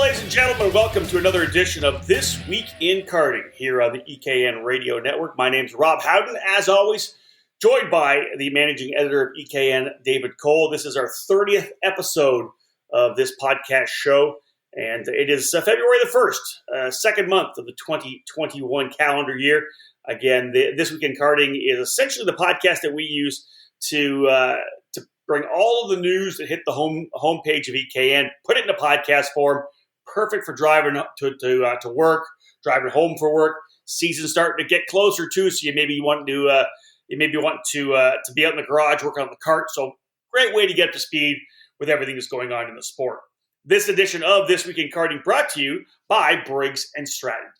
ladies and gentlemen. Welcome to another edition of This Week in Karting here on the EKN Radio Network. My name's Rob Howden, as always, joined by the managing editor of EKN, David Cole. This is our 30th episode of this podcast show, and it is February the 1st, second month of the 2021 calendar year. Again, This Week in Karting is essentially the podcast that we use to bring all of the news that hit the homepage of EKN, put it in a podcast form, perfect for driving to work, driving home for work. Season's starting to get closer too, so you maybe want to be out in the garage working on the kart. So great way to get up to speed with everything that's going on in the sport. This edition of This Week in Karting brought to you by Briggs Stratton.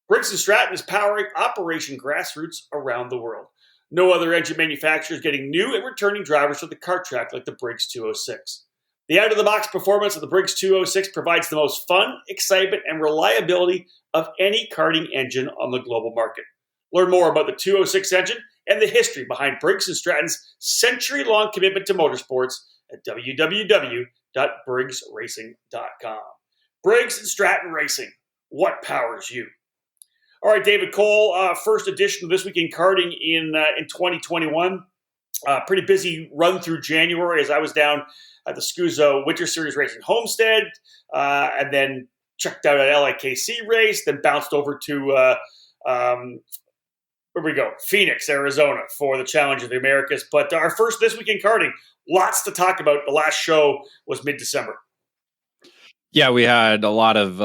Briggs Stratton is powering Operation Grassroots around the world. No other engine manufacturer is getting new and returning drivers to the kart track like the Briggs 206. The out-of-the-box performance of the Briggs 206 provides the most fun, excitement, and reliability of any karting engine on the global market. Learn more about the 206 engine and the history behind Briggs & Stratton's century-long commitment to motorsports at www.briggsracing.com. Briggs & Stratton Racing, what powers you? All right, David Cole, first edition of This Week in Karting in 2021. Pretty busy run through January as I was down at the Scuso Winter Series Racing Homestead, and then checked out an LIKC race, then bounced over to Phoenix, Arizona for the Challenge of the Americas. But our first This Week in Karting, lots to talk about. The last show was mid-December. Yeah, we had a lot of,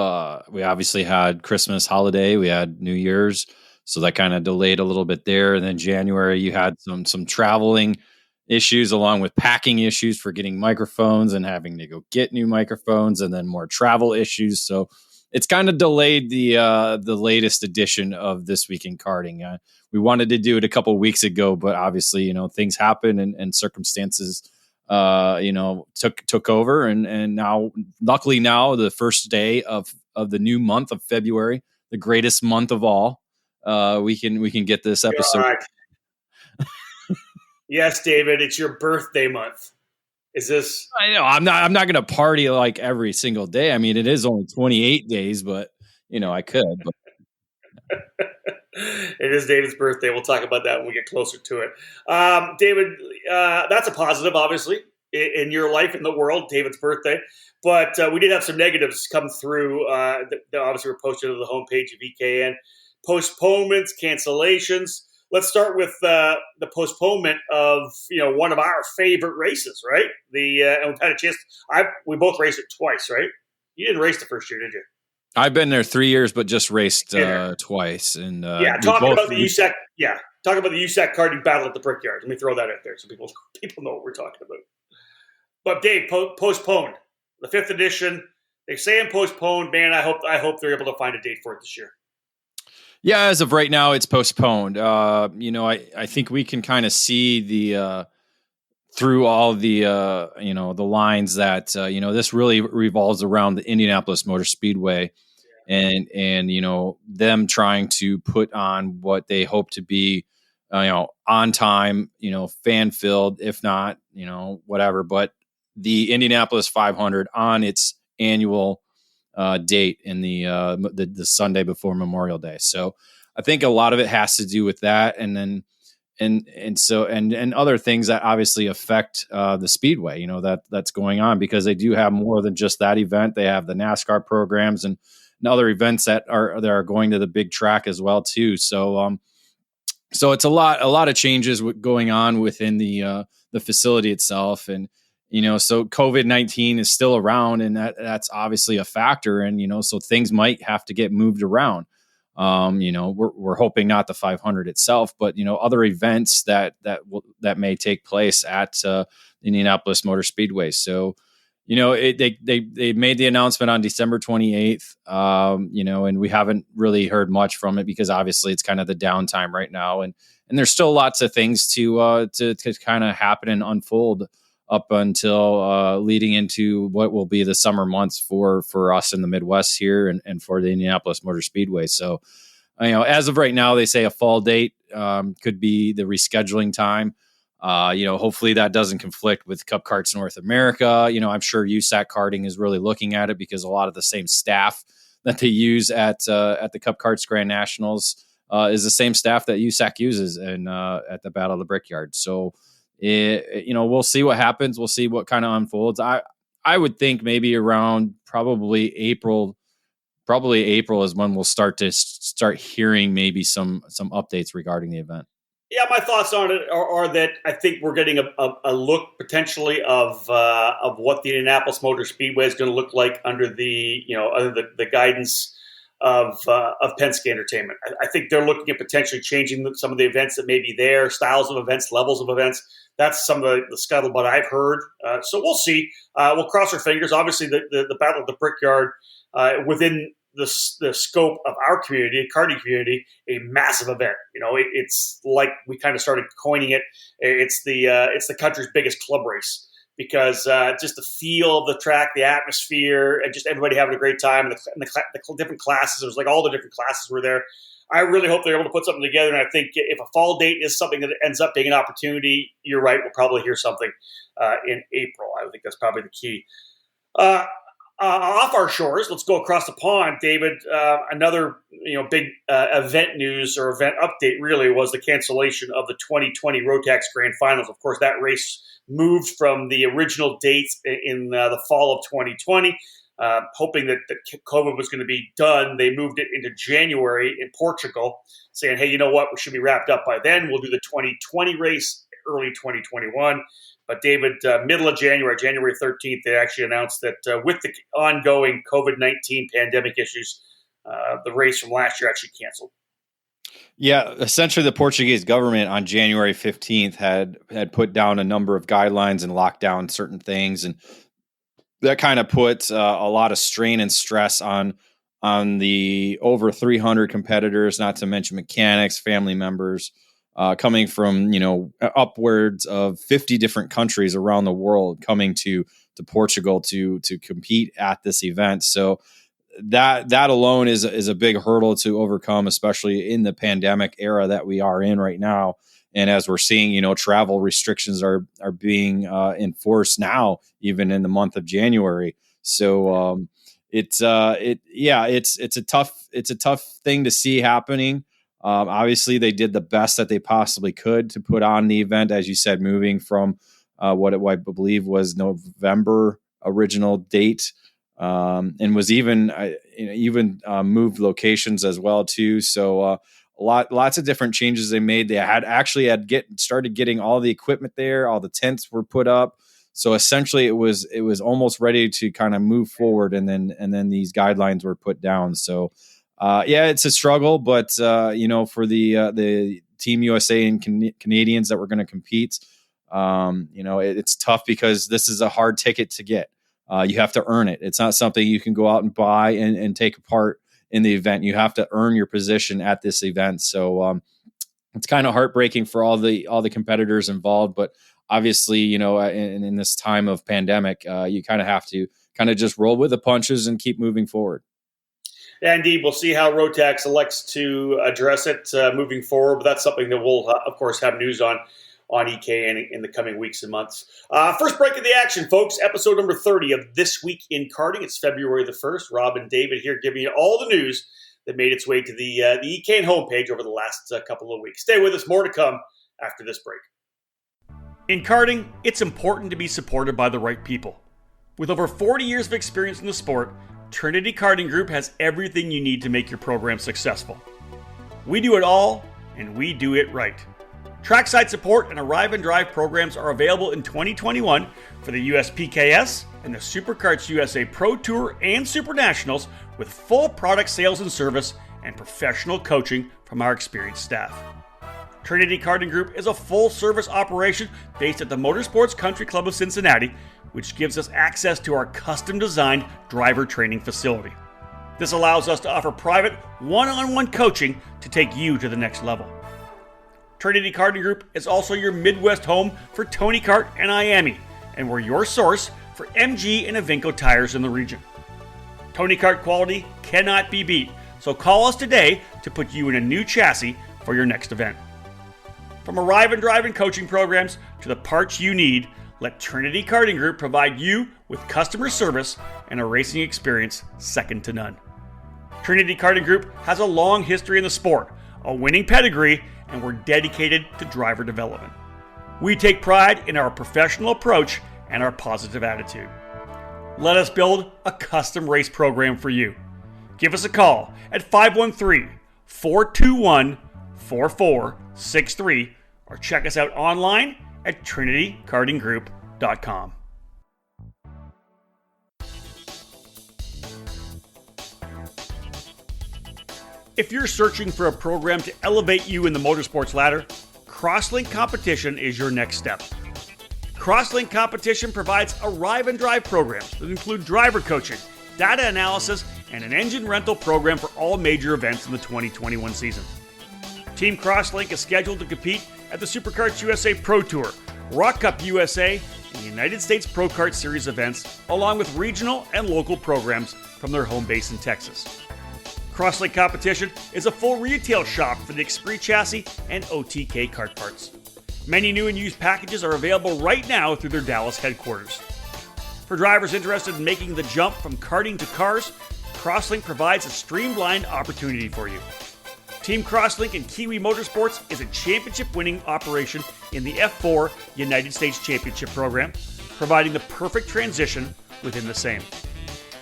we obviously had Christmas holiday, we had New Year's, so that kind of delayed a little bit there. And then January, you had some traveling issues along with packing issues for getting microphones and having to go get new microphones, and then more travel issues. So it's kind of delayed the latest edition of This Week in Karting. We wanted to do it a couple weeks ago, but obviously, things happen and circumstances took over, and now, luckily now, the first day of the new month of February, the greatest month of all, we can get this episode. God. Yes, David, it's your birthday month. Is this? I know I'm not going to party like every single day. I mean, it is only 28 days, but I could. But. It is David's birthday. We'll talk about that when we get closer to it. David, that's a positive, obviously, in your life, in the world, David's birthday. But we did have some negatives come through that obviously were posted to the homepage of EKN. Postponements, cancellations. Let's start with the postponement of one of our favorite races, right? And we've had a chance. We both raced it twice, right? You didn't race the first year, did you? I've been there 3 years, but just raced twice. And talking about the USAC. Yeah, talking about the USAC karting battle at the Brickyard. Let me throw that out there so people know what we're talking about. But Dave, postponed the 5th edition. They're saying postponed. Man, I hope they're able to find a date for it this year. Yeah, as of right now, it's postponed. I think we can kind of see the through all the the lines that this really revolves around the Indianapolis Motor Speedway, and them trying to put on what they hope to be on time, fan filled, if not whatever, but the Indianapolis 500 on its annual date in the Sunday before Memorial Day. So I think a lot of it has to do with that, and then and other things that obviously affect the speedway, that's going on, because they do have more than just that event. They have the NASCAR programs and other events that are going to the big track as well too. So it's a lot of changes going on within the facility itself, and so COVID-19 is still around, and that's obviously a factor, and so things might have to get moved around. We're hoping not the 500 itself, but other events that may take place at the Indianapolis Motor Speedway. So they made the announcement on December 28th, and we haven't really heard much from it, because obviously it's kind of the downtime right now, and there's still lots of things to kind of happen and unfold up until leading into what will be the summer months for us in the Midwest here, and for the Indianapolis Motor Speedway. So, as of right now, they say a fall date could be the rescheduling time. Hopefully that doesn't conflict with Cup Karts North America. I'm sure USAC Karting is really looking at it because a lot of the same staff that they use at the Cup Karts Grand Nationals is the same staff that USAC uses at the Battle of the Brickyard. So, we'll see what happens. We'll see what kind of unfolds. I would think maybe around probably April is when we'll start hearing maybe some updates regarding the event. Yeah, my thoughts on it are that I think we're getting a look potentially of what the Indianapolis Motor Speedway is going to look like under the guidance of Penske Entertainment. I think they're looking at potentially changing some of the events that may be there, styles of events, levels of events. That's some of the scuttlebutt I've heard. So we'll see. We'll cross our fingers. Obviously, the Battle of the Brickyard within the scope of our community, karting community, a massive event. It's like we kind of started coining it. It's the country's biggest club race because just the feel of the track, the atmosphere, and just everybody having a great time. And the different classes, it was like all the different classes were there. I really hope they're able to put something together. And I think if a fall date is something that ends up being an opportunity, you're right. We'll probably hear something in April. I think that's probably the key. Off our shores, let's go across the pond, David. Another big event news or event update really was the cancellation of the 2020 Rotax Grand Finals. Of course, that race moved from the original date in the fall of 2020. Hoping that COVID was going to be done, they moved it into January in Portugal, saying, hey, you know what? We should be wrapped up by then. We'll do the 2020 race early 2021. But David, middle of January 13th, they actually announced that with the ongoing COVID-19 pandemic issues, the race from last year actually canceled. Yeah, essentially the Portuguese government on January 15th had put down a number of guidelines and locked down certain things. And that kind of put a lot of strain and stress on the over 300 competitors, not to mention mechanics, family members, coming from, upwards of 50 different countries around the world coming to Portugal to compete at this event. So that alone is a big hurdle to overcome, especially in the pandemic era that we are in right now. And as we're seeing, travel restrictions are being enforced now, even in the month of January. So it's a tough thing to see happening. Obviously, they did the best that they possibly could to put on the event, as you said, moving from what I believe was November original date, and was even moved locations as well too. So lots of different changes they made. They had started getting all the equipment there. All the tents were put up. So essentially, it was almost ready to kind of move forward, and then these guidelines were put down. So. It's a struggle, but for the Team USA and Canadians that were going to compete, it's tough because this is a hard ticket to get. You have to earn it. It's not something you can go out and buy and take part in the event. You have to earn your position at this event. So it's kind of heartbreaking for all the competitors involved. But obviously, in this time of pandemic, you kind of have to kind of just roll with the punches and keep moving forward. Yeah, indeed. We'll see how Rotax elects to address it moving forward, but that's something that we'll, of course, have news on EKN in the coming weeks and months. First break of the action, folks. Episode number 30 of This Week in Karting. It's February the 1st. Rob and David here giving you all the news that made its way to the EKN homepage over the last couple of weeks. Stay with us. More to come after this break. In karting, it's important to be supported by the right people. With over 40 years of experience in the sport, Trinity Karting Group has everything you need to make your program successful. We do it all, and we do it right. Trackside support and arrive and drive programs are available in 2021 for the USPKS and the SuperKarts USA Pro Tour and Super Nationals, with full product sales and service and professional coaching from our experienced staff. Trinity Karting Group is a full-service operation based at the Motorsports Country Club of Cincinnati, which gives us access to our custom-designed driver training facility. This allows us to offer private, one-on-one coaching to take you to the next level. Trinity Karting Group is also your Midwest home for Tony Kart and IAME, and we're your source for MG and Evinco tires in the region. Tony Kart quality cannot be beat, so call us today to put you in a new chassis for your next event. From arrive and drive and coaching programs to the parts you need, let Trinity Karting Group provide you with customer service and a racing experience second to none. Trinity Karting Group has a long history in the sport, a winning pedigree, and we're dedicated to driver development. We take pride in our professional approach and our positive attitude. Let us build a custom race program for you. Give us a call at 513-421-4463 or check us out online at trinitykartinggroup.com. If you're searching for a program to elevate you in the motorsports ladder, Crosslink Competition is your next step. Crosslink Competition provides arrive and drive programs that include driver coaching, data analysis, and an engine rental program for all major events in the 2021 season. Team Crosslink is scheduled to compete at the SuperKarts USA Pro Tour, Rock Cup USA, and United States Pro Kart Series events, along with regional and local programs from their home base in Texas. Crosslink Competition is a full retail shop for the Xpree chassis and OTK kart parts. Many new and used packages are available right now through their Dallas headquarters. For drivers interested in making the jump from karting to cars, Crosslink provides a streamlined opportunity for you. Team Crosslink and Kiwi Motorsports is a championship-winning operation in the F4 United States Championship program, providing the perfect transition within the same.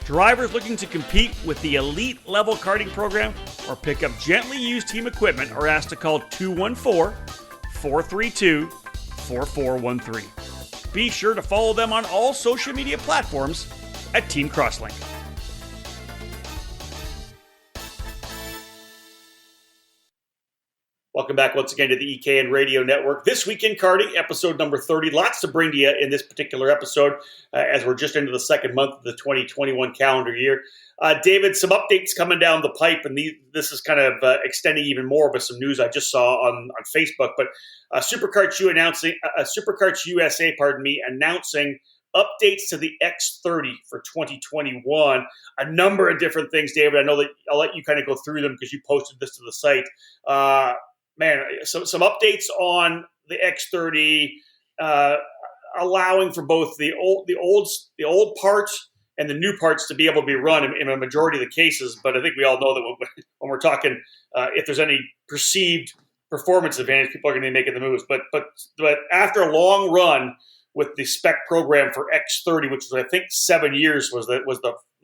Drivers looking to compete with the elite level karting program or pick up gently used team equipment are asked to call 214-432-4413. Be sure to follow them on all social media platforms at Team Crosslink. Welcome back once again to the EKN Radio Network. This Week in Karting, episode number 30. Lots to bring to you in this particular episode as we're just into the second month of the 2021 calendar year. David, some updates coming down the pipe, and this is kind of extending even more with some news I just saw on Facebook. But SuperKarts USA, announcing updates to the X30 for 2021. A number of different things, David. I know that I'll let you kind of go through them because you posted this to the site. Some updates on the X30, allowing for both the old parts and the new parts to be able to be run in a majority of the cases. But I think we all know that when we're talking, if there's any perceived performance advantage, people are going to be making the moves. But after a long run with the spec program for X30, which was I think 7 years was the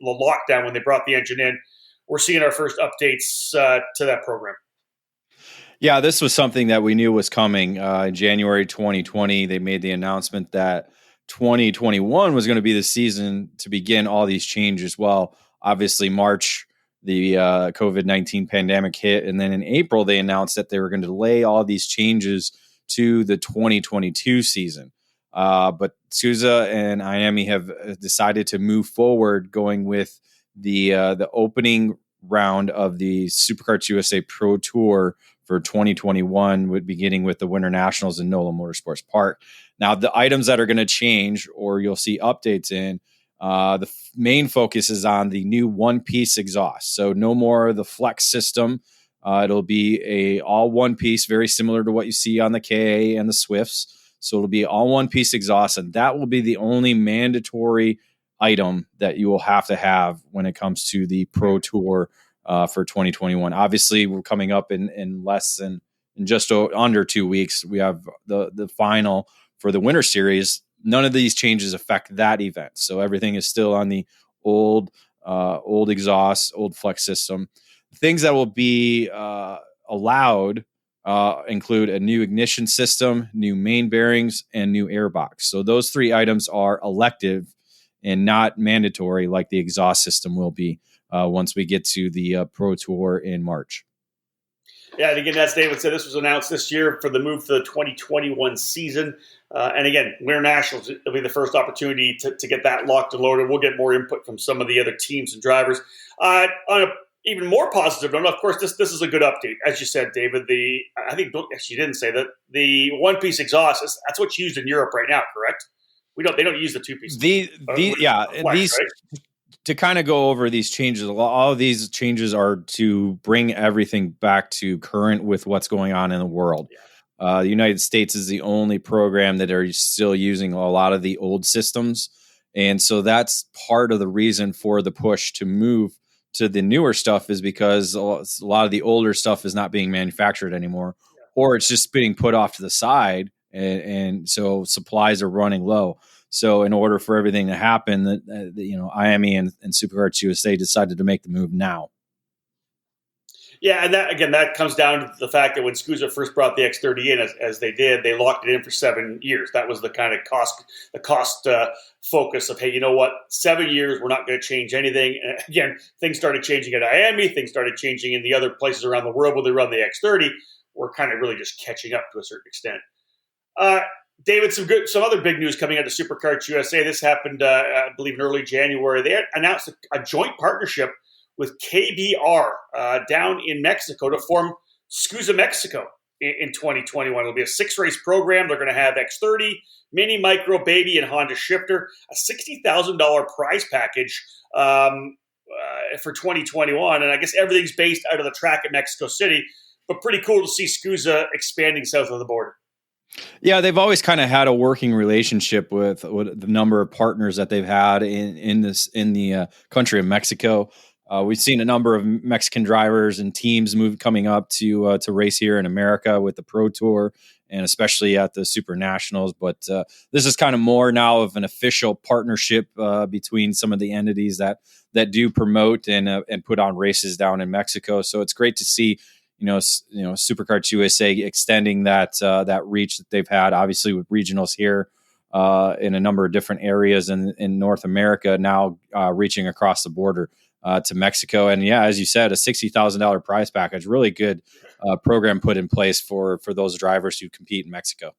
lockdown when they brought the engine in, we're seeing our first updates to that program. Yeah, this was something that we knew was coming. In January 2020, they made the announcement that 2021 was going to be the season to begin all these changes. Well, obviously, March, the COVID-19 pandemic hit. And then in April, they announced that they were going to delay all these changes to the 2022 season. But Souza and IAME have decided to move forward, going with the opening round of the SuperKarts USA Pro Tour for 2021, beginning with the Winter Nationals in NOLA Motorsports Park. Now, the items that are going to change, or you'll see updates in, the main focus is on the new one-piece exhaust. So no more the flex system. It'll be a all one-piece, very similar to what you see on the KA and the Swifts. So it'll be all one-piece exhaust, and that will be the only mandatory item that you will have to have when it comes to the Pro Tour for 2021. Obviously, we're coming up in less than in just under 2 weeks. We have the final for the Winter Series. None of these changes affect that event, so everything is still on the old exhaust, old flex system. Things that will be allowed include a new ignition system, new main bearings, and new airbox. So those three items are elective and not mandatory like the exhaust system will be once we get to the Pro Tour in March. Yeah, and again, as David said, this was announced this year for the move to the 2021 season. And again, Winter Nationals will be the first opportunity to get that locked and loaded. We'll get more input from some of the other teams and drivers. On a even more positive note, of course, this is a good update. As you said, David, I think actually you didn't say that the one-piece exhaust, that's what's used in Europe right now, correct? They don't use the two-piece. These right? To kind of go over these changes, all of these changes are to bring everything back to current with what's going on in the world. The United States is the only program that are still using a lot of the old systems. And so that's part of the reason for the push to move to the newer stuff, is because a lot of the older stuff is not being manufactured anymore, or it's just being put off to the side. And so supplies are running low. So in order for everything to happen, IME and Supercarts USA decided to make the move now. Yeah, and that comes down to the fact that when SCUSA first brought the X30 in, as they did, they locked it in for 7 years. That was the kind of cost focus of, hey, you know what, 7 years, we're not going to change anything. And again, things started changing at IAME, things started changing in the other places around the world where they run the X30. We're kind of really just catching up to a certain extent. David, some other big news coming out of Supercarts USA. This happened, I believe, in early January. They announced a joint partnership with KBR down in Mexico to form SCUSA Mexico in 2021. It'll be a 6-race program. They're going to have X30, Mini, Micro, Baby, and Honda Shifter, a $60,000 prize package for 2021. And I guess everything's based out of the track at Mexico City, but pretty cool to see SCUSA expanding south of the border. Yeah, they've always kind of had a working relationship with the number of partners that they've had in the country of Mexico. We've seen a number of Mexican drivers and teams coming up to race here in America with the Pro Tour, and especially at the Super Nationals. But this is kind of more now of an official partnership between some of the entities that do promote and put on races down in Mexico. So it's great to see Supercarts USA extending that reach that they've had, obviously with regionals here in a number of different areas in North America, now reaching across the border to Mexico. And yeah, as you said, a $60,000 prize package, really good program put in place for those drivers who compete in Mexico.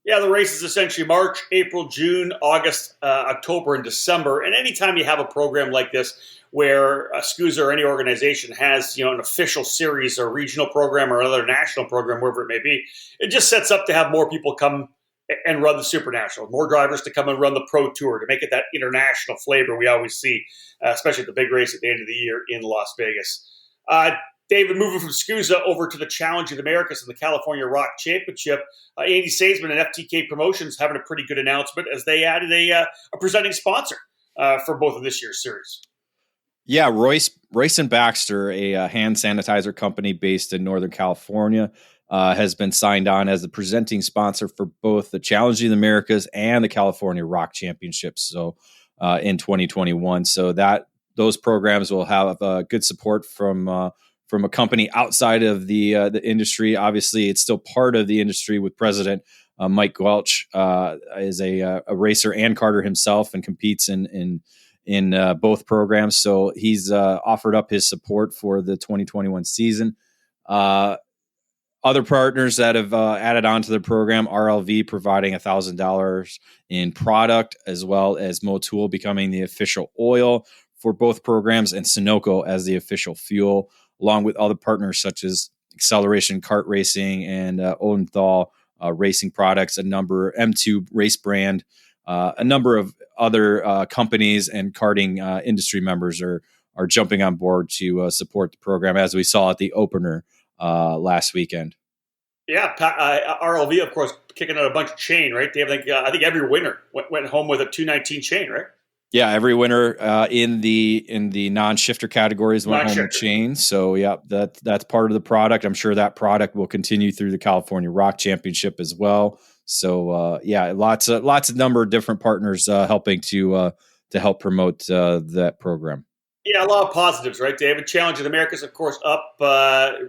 Yeah, the race is essentially March, April, June, August, October, and December. And anytime you have a program like this where a SCUSA or any organization has, an official series or regional program or another national program, wherever it may be, it just sets up to have more people come and run the Super National, more drivers to come and run the Pro Tour to make it that international flavor we always see, especially at the big race at the end of the year in Las Vegas. David, moving from SCUSA over to the Challenge of the Americas and the California Rock Championship, Andy Saisman and FTK Promotions having a pretty good announcement as they added a presenting sponsor for both of this year's series. Yeah, Royce and Baxter, a hand sanitizer company based in Northern California, has been signed on as the presenting sponsor for both the Challenge of the Americas and the California Rock Championships. So in 2021, so that those programs will have good support from a company outside of the industry. Obviously, it's still part of the industry with President Mike Welch is a racer and karter himself and competes in both programs. So he's offered up his support for the 2021 season. Other partners that have added on to the program, RLV providing $1,000 in product, as well as Motul becoming the official oil for both programs, and Sunoco as the official fuel, along with other partners such as Acceleration Kart Racing and Odenthal Racing Products, a number M2 Race Brand, a number of other companies and karting industry members are jumping on board to support the program, as we saw at the opener last weekend. Yeah, RLV, of course, kicking out a bunch of chain, right? They have I think every winner went home with a 219 chain, right? Yeah, every winner in the non-shifter categories went home with chain. So yeah, that's part of the product. I'm sure that product will continue through the California Rock Championship as well. So yeah, lots of number of different partners helping to help promote that program. Yeah, a lot of positives, right, David? Challenge of the Americas, of course, up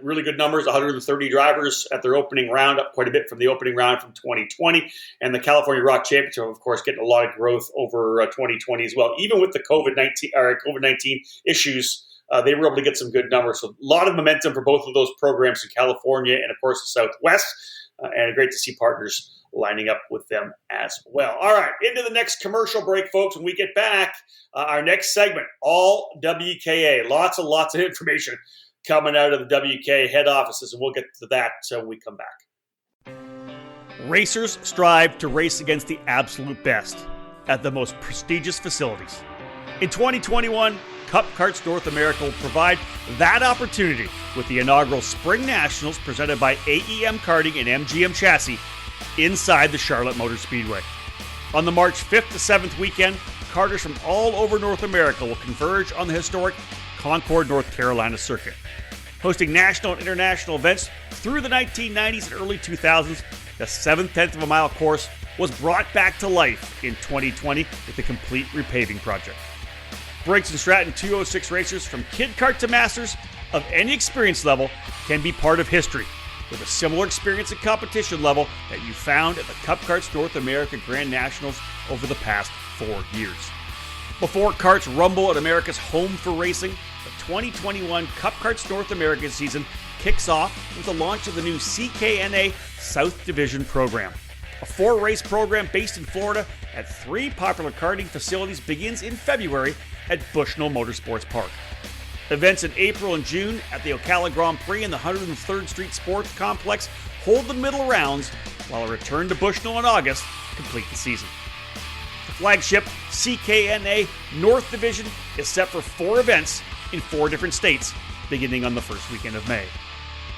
really good numbers, 130 drivers at their opening round, up quite a bit from the opening round from 2020. And the California Rock Championship, of course, getting a lot of growth over 2020 as well. Even with the COVID-19 issues, they were able to get some good numbers. So a lot of momentum for both of those programs in California and, of course, the Southwest. And great to see partners lining up with them as well. All right, into the next commercial break, folks. When we get back, our next segment, all WKA. Lots of information coming out of the WK head offices, and we'll get to that when we come back. Racers strive to race against the absolute best at the most prestigious facilities. In 2021, Cup Karts North America will provide that opportunity with the inaugural Spring Nationals presented by AEM Karting and MGM Chassis inside the Charlotte Motor Speedway. On the March 5th to 7th weekend, karters from all over North America will converge on the historic Concord, North Carolina circuit. Hosting national and international events through the 1990s and early 2000s, the 7/10 of a mile course was brought back to life in 2020 with a complete repaving project. Briggs Stratton 206 racers from kid kart to masters of any experience level can be part of history with a similar experience and competition level that you found at the Cup Karts North America Grand Nationals over the past 4 years. Before karts rumble at America's home for racing, the 2021 Cup Karts North America season kicks off with the launch of the new CKNA South Division program. A 4-race program based in Florida at 3 popular karting facilities begins in February at Bushnell Motorsports Park. Events in April and June at the Ocala Grand Prix and the 103rd Street Sports Complex hold the middle rounds, while a return to Bushnell in August complete the season. The flagship CKNA North Division is set for 4 events in 4 different states, beginning on the first weekend of May.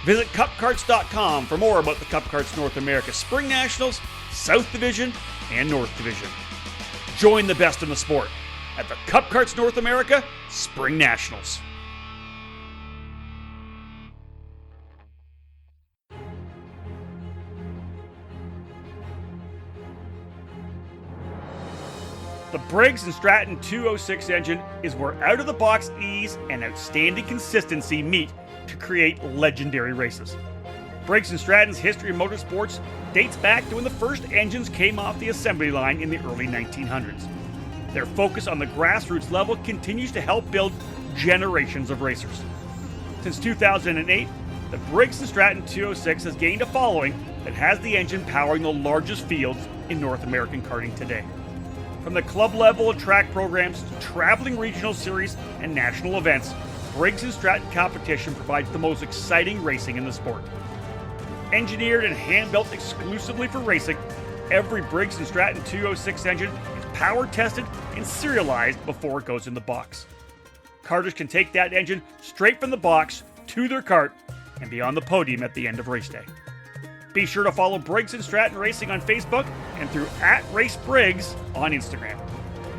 Visit cupkarts.com for more about the Cup Karts North America Spring Nationals, South Division, and North Division. Join the best in the sport at the Cup Karts North America Spring Nationals. The Briggs Stratton 206 engine is where out-of-the-box ease and outstanding consistency meet to create legendary races. Briggs Stratton's history in motorsports dates back to when the first engines came off the assembly line in the early 1900s. Their focus on the grassroots level continues to help build generations of racers. Since 2008, the Briggs Stratton 206 has gained a following that has the engine powering the largest fields in North American karting today. From the club level of track programs to traveling regional series and national events, Briggs Stratton competition provides the most exciting racing in the sport. Engineered and hand-built exclusively for racing, every Briggs Stratton 206 engine is power tested and serialized before it goes in the box. Karters can take that engine straight from the box to their kart and be on the podium at the end of race day. Be sure to follow Briggs Stratton Racing on Facebook and through @RaceBriggs on Instagram.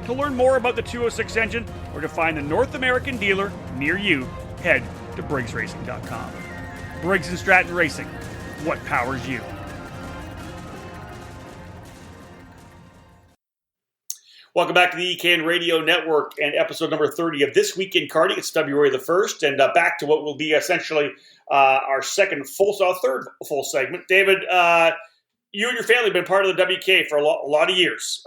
To learn more about the 206 engine or to find the North American dealer near you, head to BriggsRacing.com. Briggs Stratton Racing, what powers you? Welcome back to the EKN Radio Network and episode number 30 of This Week in Karting. It's February the 1st, and back to what will be essentially our third full segment. David, you and your family have been part of the WK for a lot of years.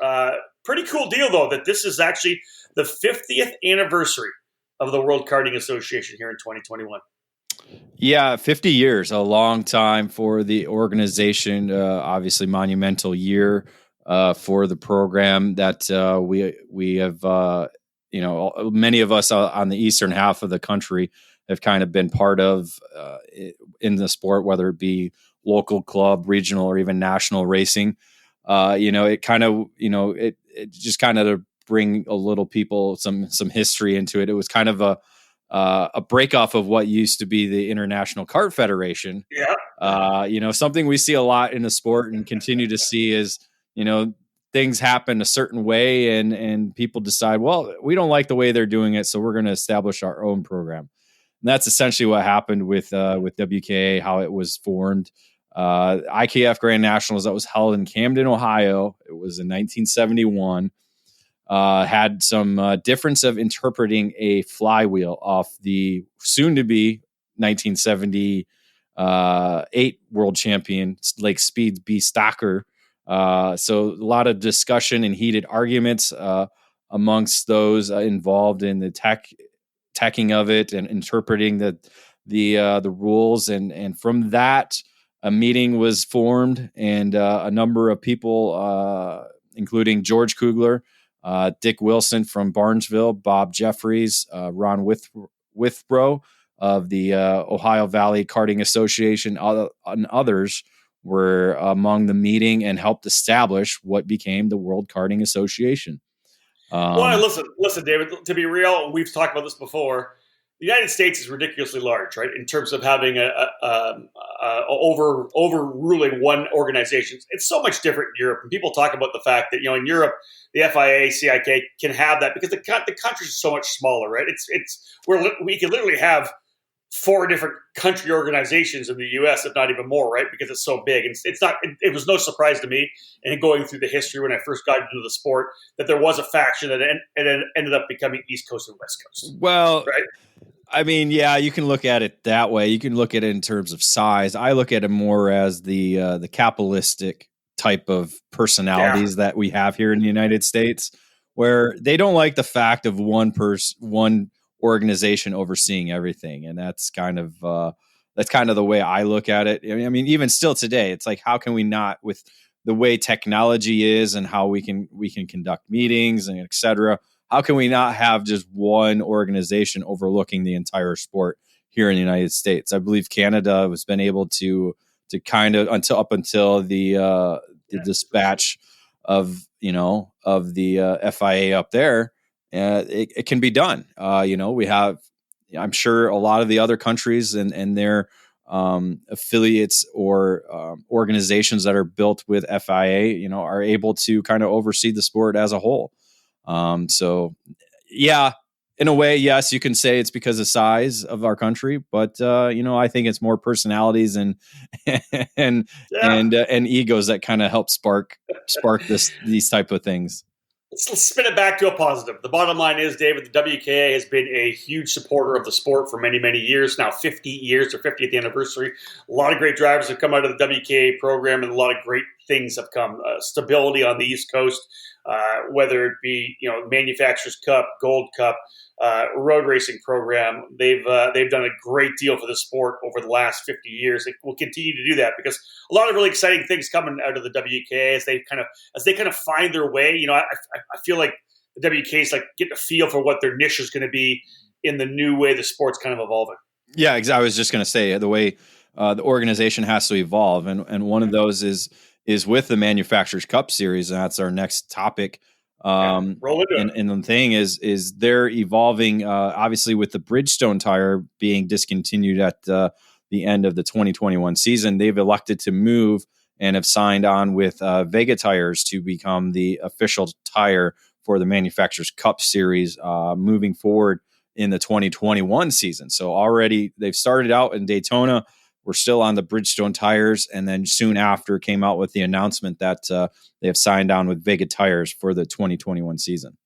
Pretty cool deal, though, that this is actually the 50th anniversary of the World Karting Association here in 2021. Yeah, 50 years, a long time for the organization. Obviously, monumental year for the program that we have. Many of us on the eastern half of the country have kind of been part of in the sport, whether it be local club, regional, or even national racing. It kind of, it just kind of to bring a little people some history into it. It was kind of a break off of what used to be the International Kart Federation. Yeah. Something we see a lot in the sport and continue to see is, things happen a certain way and people decide, well, we don't like the way they're doing it, so we're going to establish our own program. And that's essentially what happened with WKA, how it was formed. IKF Grand Nationals that was held in Camden, Ohio. It was in 1971. Had some difference of interpreting a flywheel off the soon-to-be 1978 world champion Lake Speed B. Stocker. So a lot of discussion and heated arguments amongst those involved in the teching of it and interpreting the rules. And from that, a meeting was formed, and a number of people, including George Kugler, Dick Wilson from Barnesville, Bob Jeffries, Ron Withrow of the Ohio Valley Karting Association, and others were among the meeting and helped establish what became the World Karting Association. Well, listen, David. To be real, we've talked about this before. The United States is ridiculously large, right, in terms of having overruling one organization. It's so much different in Europe, and people talk about the fact that in Europe, the FIA, CIK can have that because the countries are so much smaller, right? We can literally have 4 different country organizations in the U.S., if not even more, right? Because it's so big. And it's not. It was no surprise to me, and going through the history when I first got into the sport, that there was a faction that ended up becoming East Coast and West Coast. Well, right? I mean, yeah, you can look at it that way. You can look at it in terms of size. I look at it more as the capitalistic type of personalities that we have here in the United States, where they don't like the fact of one organization overseeing everything, and that's kind of the way I look at it. I mean, even still today, it's like, how can we not, with the way technology is and how we can conduct meetings and et cetera, how can we not have just one organization overlooking the entire sport here in the United States? I believe Canada has been able to kind of until the dispatch of the FIA up there. It can be done. We have, I'm sure, a lot of the other countries and their affiliates or organizations that are built with FIA, are able to kind of oversee the sport as a whole. So, yeah, in a way, yes, you can say it's because of size of our country, but I think it's more personalities and egos that kind of help spark these type of things. Let's spin it back to a positive. The bottom line is, David, the WKA has been a huge supporter of the sport for many, many years now, 50 years, their 50th anniversary. A lot of great drivers have come out of the WKA program, and a lot of great things have come. Stability on the East Coast, whether it be Manufacturers Cup, Gold Cup, road racing program. They've done a great deal for the sport over the last 50 years. They will continue to do that because a lot of really exciting things coming out of the WKA as they kind of find their way. I feel like the WKA is like getting a feel for what their niche is going to be in the new way the sport's kind of evolving. Yeah, I was just going to say the way the organization has to evolve, and one of those is with the Manufacturers Cup Series, and that's our next topic. And the thing is they're evolving, obviously, with the Bridgestone tire being discontinued at the end of the 2021 season. They've elected to move and have signed on with Vega tires to become the official tire for the Manufacturers Cup Series moving forward in the 2021 season. So already they've started out in Daytona. We're still on the Bridgestone tires, and then soon after came out with the announcement that they have signed on with Vega tires for the 2021 season.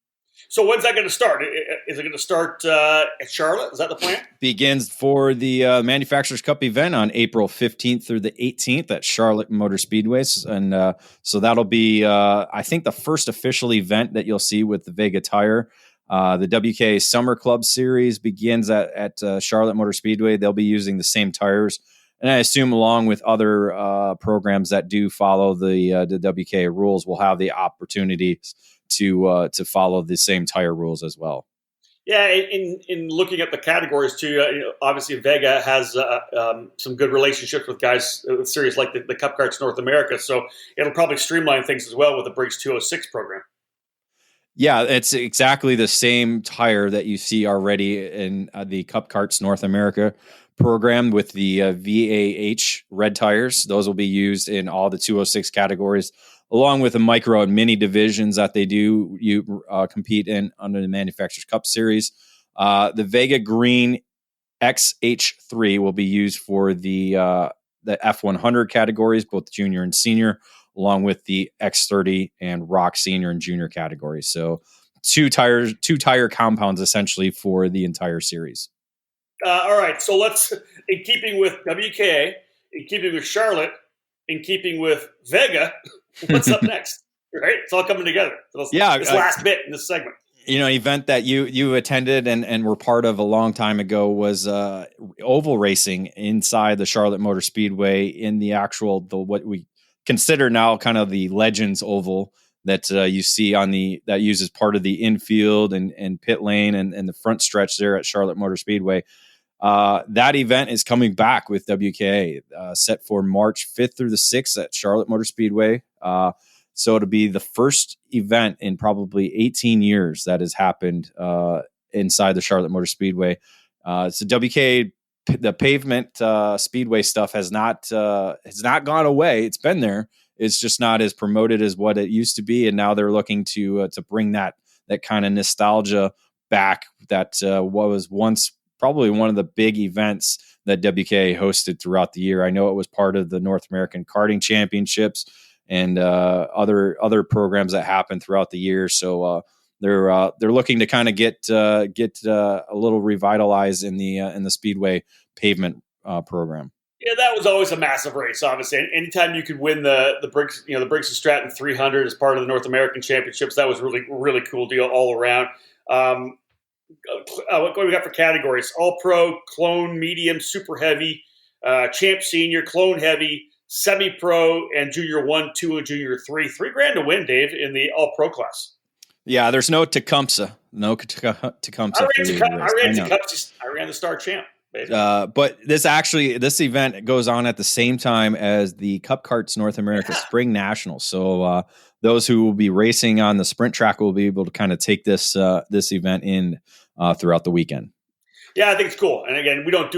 So when's that going to start? Is it going to start at Charlotte? Is that the plan? Begins for the Manufacturers Cup event on April 15th through the 18th at Charlotte Motor Speedways. And so that'll be, I think, the first official event that you'll see with the Vega tire. The WK Summer Club Series begins at Charlotte Motor Speedway. They'll be using the same tires. And I assume, along with other programs that do follow the WK rules, will have the opportunities to follow the same tire rules as well. Yeah, in looking at the categories too, obviously Vega has some good relationships with guys with series like the Cup Karts North America, so it'll probably streamline things as well with the Briggs 206 program. Yeah, it's exactly the same tire that you see already in the Cup Karts North America program with the VAH red tires. Those will be used in all the 206 categories, along with the micro and mini divisions that they do compete in under the Manufacturers Cup Series. The Vega Green XH3 will be used for the F100 categories, both junior and senior, along with the X30 and Rock Senior and Junior categories. So two tire compounds essentially for the entire series. All right, so let's, in keeping with WKA, in keeping with Charlotte, in keeping with Vega, what's up next? Right, it's all coming together. So this last bit in this segment. An event that you attended and were part of a long time ago was oval racing inside the Charlotte Motor Speedway in the what we consider now kind of the Legends Oval that you see that uses part of the infield and pit lane and the front stretch there at Charlotte Motor Speedway. That event is coming back with WKA, set for March 5th through the 6th at Charlotte Motor Speedway. So it'll be the first event in probably 18 years that has happened inside the Charlotte Motor Speedway. So WK, the pavement speedway stuff has not gone away. It's been there. It's just not as promoted as what it used to be, and now they're looking to bring that kind of nostalgia back. That was once probably one of the big events that WK hosted throughout the year. I know it was part of the North American Karting Championships and other programs that happened throughout the year. So they're looking to kind of get a little revitalized in the speedway pavement program. Yeah, that was always a massive race. Obviously, anytime you could win the Briggs, the Briggs Stratton 300 as part of the North American Championships, that was really cool deal all around. What do we got for categories? All Pro, Clone, Medium, Super Heavy, Champ Senior, Clone Heavy, Semi Pro, and Junior 1, 2, and Junior 3. $3,000 to win, Dave, in the All Pro class. Yeah, there's no Tecumseh. No Tecumseh. I ran the Star Champ. But this event goes on at the same time as the Cup Karts North America Spring Nationals. So those who will be racing on the sprint track will be able to kind of take this event in throughout the weekend. Yeah, I think it's cool. And again, we don't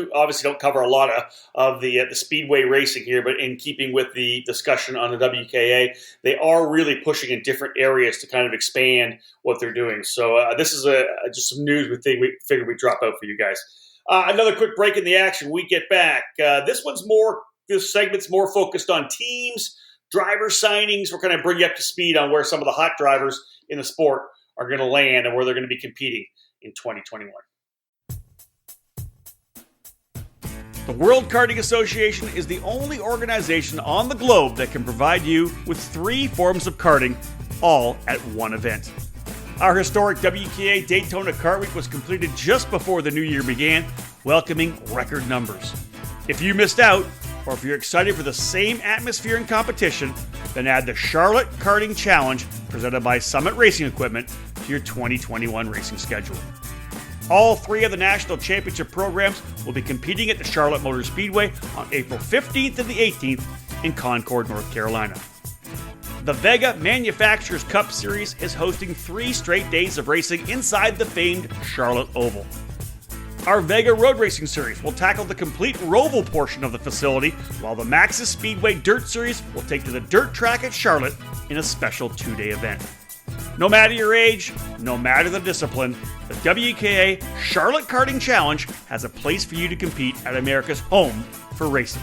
cover a lot of the speedway racing here, but in keeping with the discussion on the WKA, they are really pushing in different areas to kind of expand what they're doing. So this is just some news we figured we'd drop out for you guys. Another quick break in the action. We get back. This segment's more focused on teams, driver signings. We're going to bring you up to speed on where some of the hot drivers in the sport are going to land and where they're going to be competing in 2021. The World Karting Association is the only organization on the globe that can provide you with 3 forms of karting, all at one event. Our historic WKA Daytona Kart Week was completed just before the new year began, welcoming record numbers. If you missed out, or if you're excited for the same atmosphere and competition, then add the Charlotte Karting Challenge presented by Summit Racing Equipment to your 2021 racing schedule. All 3 of the national championship programs will be competing at the Charlotte Motor Speedway on April 15th and the 18th in Concord, North Carolina. The Vega Manufacturers Cup Series is hosting 3 straight days of racing inside the famed Charlotte Oval. Our Vega Road Racing Series will tackle the complete Roval portion of the facility, while the Maxxis Speedway Dirt Series will take to the dirt track at Charlotte in a special 2-day event. No matter your age, no matter the discipline, the WKA Charlotte Karting Challenge has a place for you to compete at America's home for racing.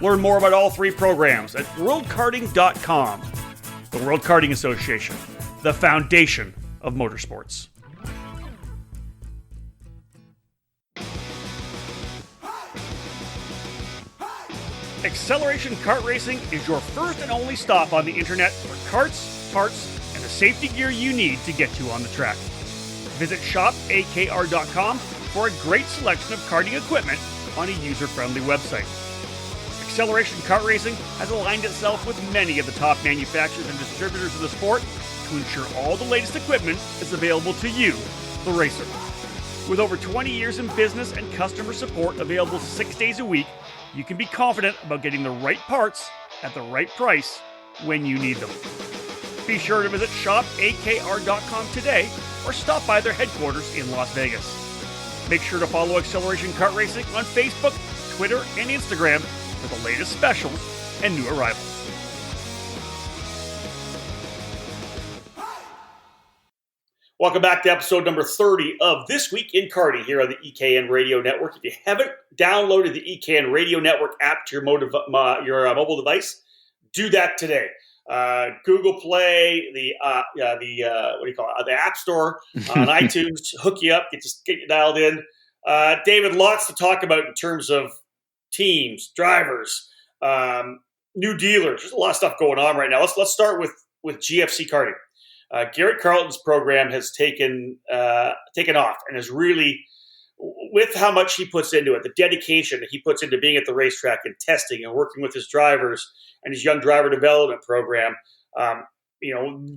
Learn more about all 3 programs at worldkarting.com. The World Karting Association, the foundation of motorsports. Acceleration Kart Racing is your first and only stop on the internet for karts, parts, and the safety gear you need to get you on the track. Visit shopakr.com for a great selection of karting equipment on a user-friendly website. Acceleration Kart Racing has aligned itself with many of the top manufacturers and distributors of the sport to ensure all the latest equipment is available to you, the racer. With over 20 years in business and customer support available 6 days a week, you can be confident about getting the right parts at the right price when you need them. Be sure to visit shopakr.com today or stop by their headquarters in Las Vegas. Make sure to follow Acceleration Kart Racing on Facebook, Twitter, and Instagram for the latest specials and new arrivals. Welcome back to episode number 30 of This Week in Karting here on the EKN Radio Network. If you haven't downloaded the EKN Radio Network app to your mobile device, do that today. Google Play, the App Store on iTunes, hook you up, get you dialed in. David, lots to talk about in terms of teams, drivers, new dealers. There's a lot of stuff going on right now. Let's start with GFC Karting. Garrett Carlton's program has taken off and is really, with how much he puts into it, the dedication that he puts into being at the racetrack and testing and working with his drivers and his young driver development program.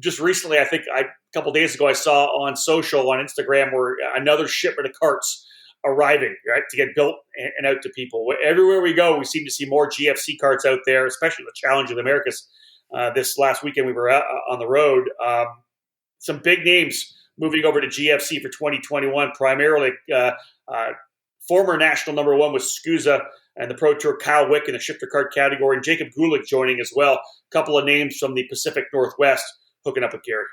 Just recently, I think a couple days ago, I saw on social, on Instagram, where another shipment of karts arriving, right, to get built and out to people. Everywhere we go, we seem to see more GFC karts out there, especially the Challenge of the Americas this last weekend we were on the road. Some big names moving over to GFC for 2021, primarily former national number one with Scusa and the Pro Tour Kyle Wick in the shifter kart category, and Jacob Gulick joining as well. A couple of names from the Pacific Northwest hooking up with Gary.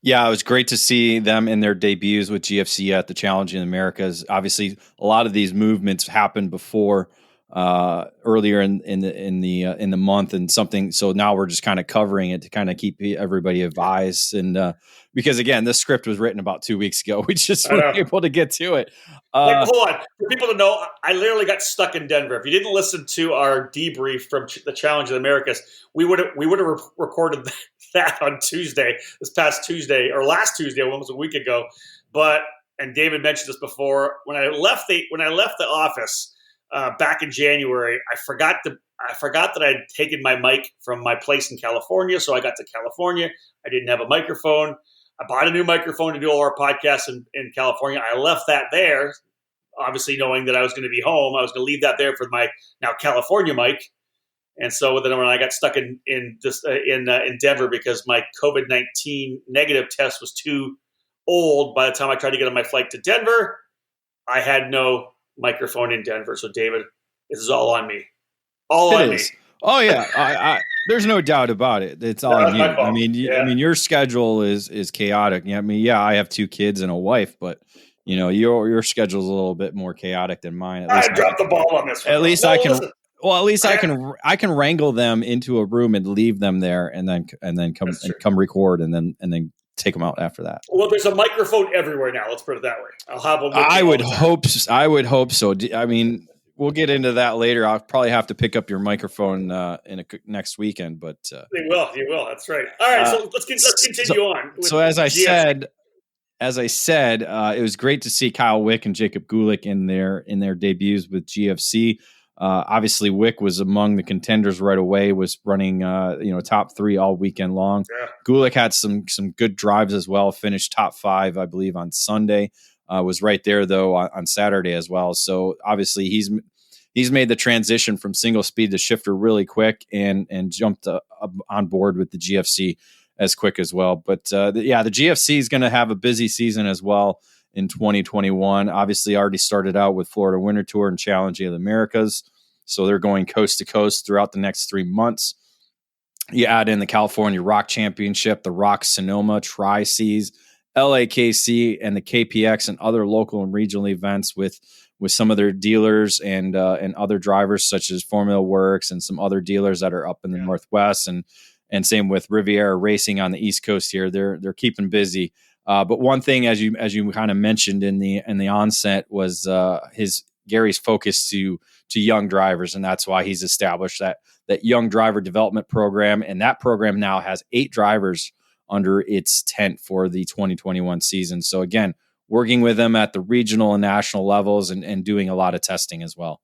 Yeah, it was great to see them in their debuts with GFC at the Challenge in the Americas. Obviously, a lot of these movements happened before earlier in the month and something. So now we're just kind of covering it to kind of keep everybody advised. And because again, this script was written about 2 weeks ago, we just weren't able to get to it. Hold on, for people to know, I literally got stuck in Denver. If you didn't listen to our debrief from the Challenge of the Americas, we would have recorded that on Tuesday, this past Tuesday or last Tuesday, almost a week ago. And David mentioned this before, when I left the office back in January, I forgot that I'd taken my mic from my place in California. So I got to California. I didn't have a microphone. I bought a new microphone to do all our podcasts in California. I left that there, obviously knowing that I was going to be home. I was going to leave that there for my now California mic. And so then when I got stuck in Denver because my COVID-19 negative test was too old by the time I tried to get on my flight to Denver, I had no microphone in Denver. So David, this is all on me. All on me. Oh yeah, there's no doubt about it. It's all on you. I mean, your schedule is chaotic. I mean, I have 2 kids and a wife, but your schedule is a little bit more chaotic than mine. At least I dropped the ball on this one. At least I can. Listen. Well, at least I can wrangle them into a room and leave them there, and then come record, and then take them out after that. Well, there's a microphone everywhere now. Let's put it that way. I'll have them. I would hope so. I mean, we'll get into that later. I'll probably have to pick up your microphone next weekend, but you will. That's right. All right, so let's continue on. So as I said, it was great to see Kyle Wick and Jacob Gulick in their debuts with GFC. Obviously, Wick was among the contenders right away. Was running top 3 all weekend long. Yeah. Gulick had some good drives as well. Finished top 5, I believe, on Sunday. Was right there though on Saturday as well. So obviously he's made the transition from single speed to shifter really quick and jumped on board with the GFC as quick as well. But the GFC is going to have a busy season as well in 2021. Obviously already started out with Florida Winter Tour and Challenge of the Americas. So they're going coast to coast throughout the next 3 months. You add in the California Rock Championship, the Rock Sonoma Tri-Seas, LAKC, and the KPX and other local and regional events with some of their dealers and other drivers such as Formula Works and some other dealers that are up in the Northwest and same with Riviera Racing on the East Coast here. They're keeping busy. But one thing, as you kind of mentioned in the onset, was Gary's focus to young drivers, and that's why he's established that young driver development program, and that program now has 8 drivers under its tent for the 2021 season. So again, working with them at the regional and national levels and doing a lot of testing as well.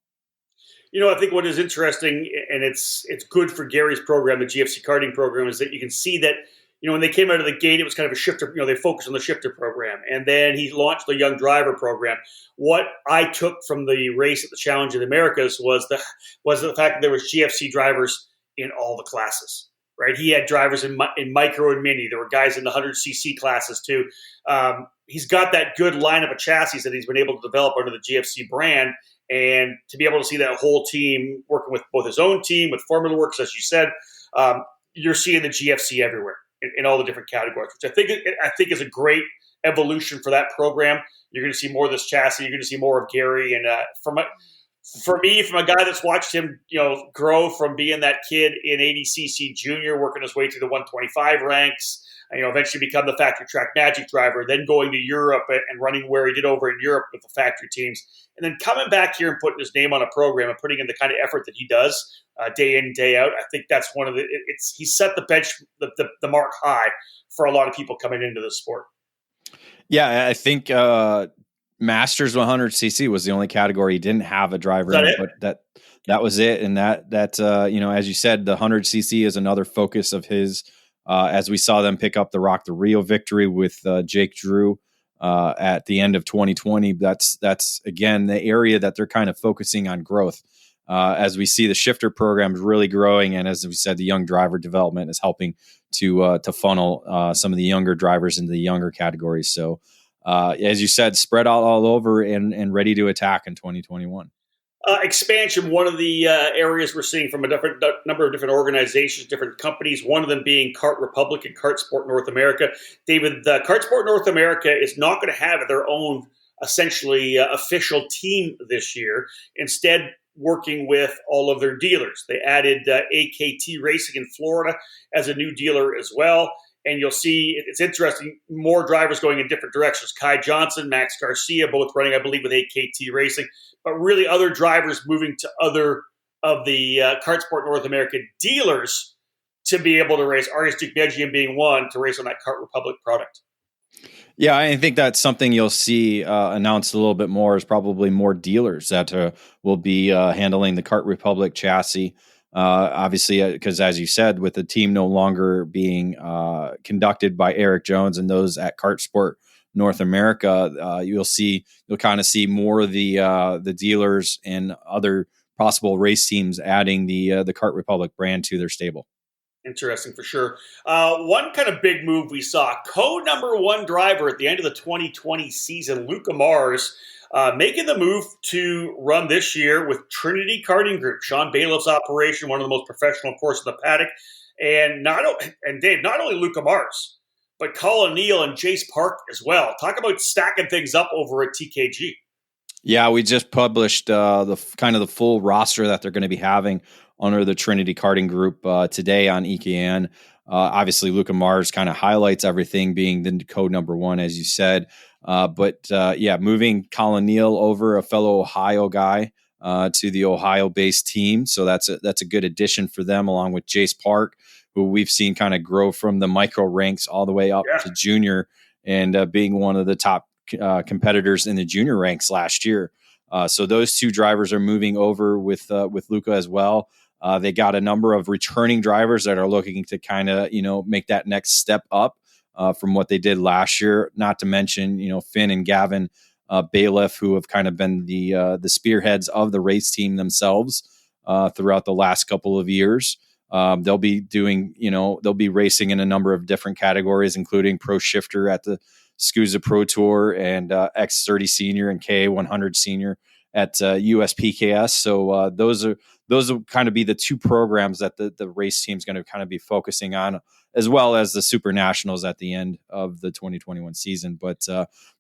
I think what is interesting, and it's good for Gary's program, the GFC karting program, is that you can see that, when they came out of the gate, it was kind of a shifter, they focused on the shifter program. And then he launched the young driver program. What I took from the race at the Challenge of the Americas was the fact that there was GFC drivers in all the classes, right? He had drivers in micro and mini. There were guys in the 100cc classes too. He's got that good lineup of chassis that he's been able to develop under the GFC brand. And to be able to see that whole team working with both his own team, with Formula Works, as you said, you're seeing the GFC everywhere in all the different categories, which I think is a great evolution for that program. You're going to see more of this chassis. You're going to see more of Gary. And from a guy that's watched him, grow from being that kid in 80cc junior, working his way through the 125 ranks, and eventually become the factory track magic driver, then going to Europe and running where he did over in Europe with the factory teams, and then coming back here and putting his name on a program and putting in the kind of effort that he does day in, day out. I think that's one of he set the bench, the mark high for a lot of people coming into the sport. Yeah, I think Masters 100cc was the only category he didn't have a driver in, but that was it. And that as you said, the 100cc is another focus of his. As we saw them pick up the Rock the Rio victory with Jake Drew at the end of 2020, that's again the area that they're kind of focusing on growth. as we see the shifter programs really growing, and as we said, the young driver development is helping to funnel some of the younger drivers into the younger categories. So, as you said, spread out all over and ready to attack in 2021. Expansion, one of the areas we're seeing from a number of different organizations, different companies, one of them being Kart Republic and Kart Sport North America. David, the Kart Sport North America is not going to have their own, essentially, official team this year. Instead, working with all of their dealers. They added AKT Racing in Florida as a new dealer as well. And you'll see, it's interesting, more drivers going in different directions. Kai Johnson, Max Garcia, both running, I believe, with AKT Racing. But really other drivers moving to other of the Kart Sport North America dealers to be able to race. Arias Duknejian being one to race on that Kart Republic product. Yeah, I think that's something you'll see announced a little bit more, is probably more dealers that will be handling the Kart Republic chassis. Obviously, because as you said, with the team no longer being conducted by Eric Jones and those at Kart Sport North America, you'll kind of see more of the dealers and other possible race teams adding the Kart Republic brand to their stable. Interesting for sure. One kind of big move we saw, number one driver at the end of the 2020 season, Luca Mars, making the move to run this year with Trinity Karting Group, Sean Bailiff's operation, one of the most professional, of course, in the paddock. And Dave, not only Luca Mars, but Colin Neal and Jace Park as well. Talk about stacking things up over at TKG. Yeah, we just published the full roster that they're going to be having under the Trinity Karting Group today on EKN. Obviously, Luca Mars kind of highlights everything, being the code number one, as you said. But moving Colin Neal over, a fellow Ohio guy, to the Ohio-based team. So that's a good addition for them, along with Jace Park, who we've seen kind of grow from the micro ranks all the way up to junior, and being one of the top competitors in the junior ranks last year. So those two drivers are moving over with Luca as well. They got a number of returning drivers that are looking to kind of, make that next step up from what they did last year. Not to mention, Finn and Gavin Bailiff, who have kind of been the spearheads of the race team themselves throughout the last couple of years. They'll be racing in a number of different categories, including Pro Shifter at the SCUSA Pro Tour and X30 Senior and K100 Senior at USPKS. So those will kind of be the two programs that the race team is going to kind of be focusing on, as well as the Super Nationals at the end of the 2021 season. But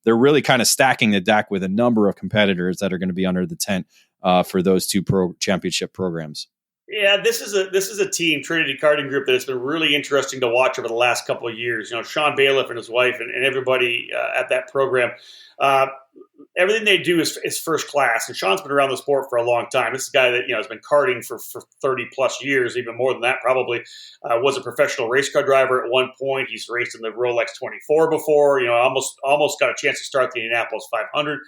they're really kind of stacking the deck with a number of competitors that are going to be under the tent for those two championship programs. Yeah, this is a team, Trinity Karting Group, that has been really interesting to watch over the last couple of years. Sean Bailiff and his wife and everybody at that program, everything they do is first class. And Sean's been around the sport for a long time. This is a guy that has been karting for 30 plus years, even more than that probably. Was a professional race car driver at one point. He's raced in the Rolex 24 before. Almost got a chance to start the Indianapolis 500.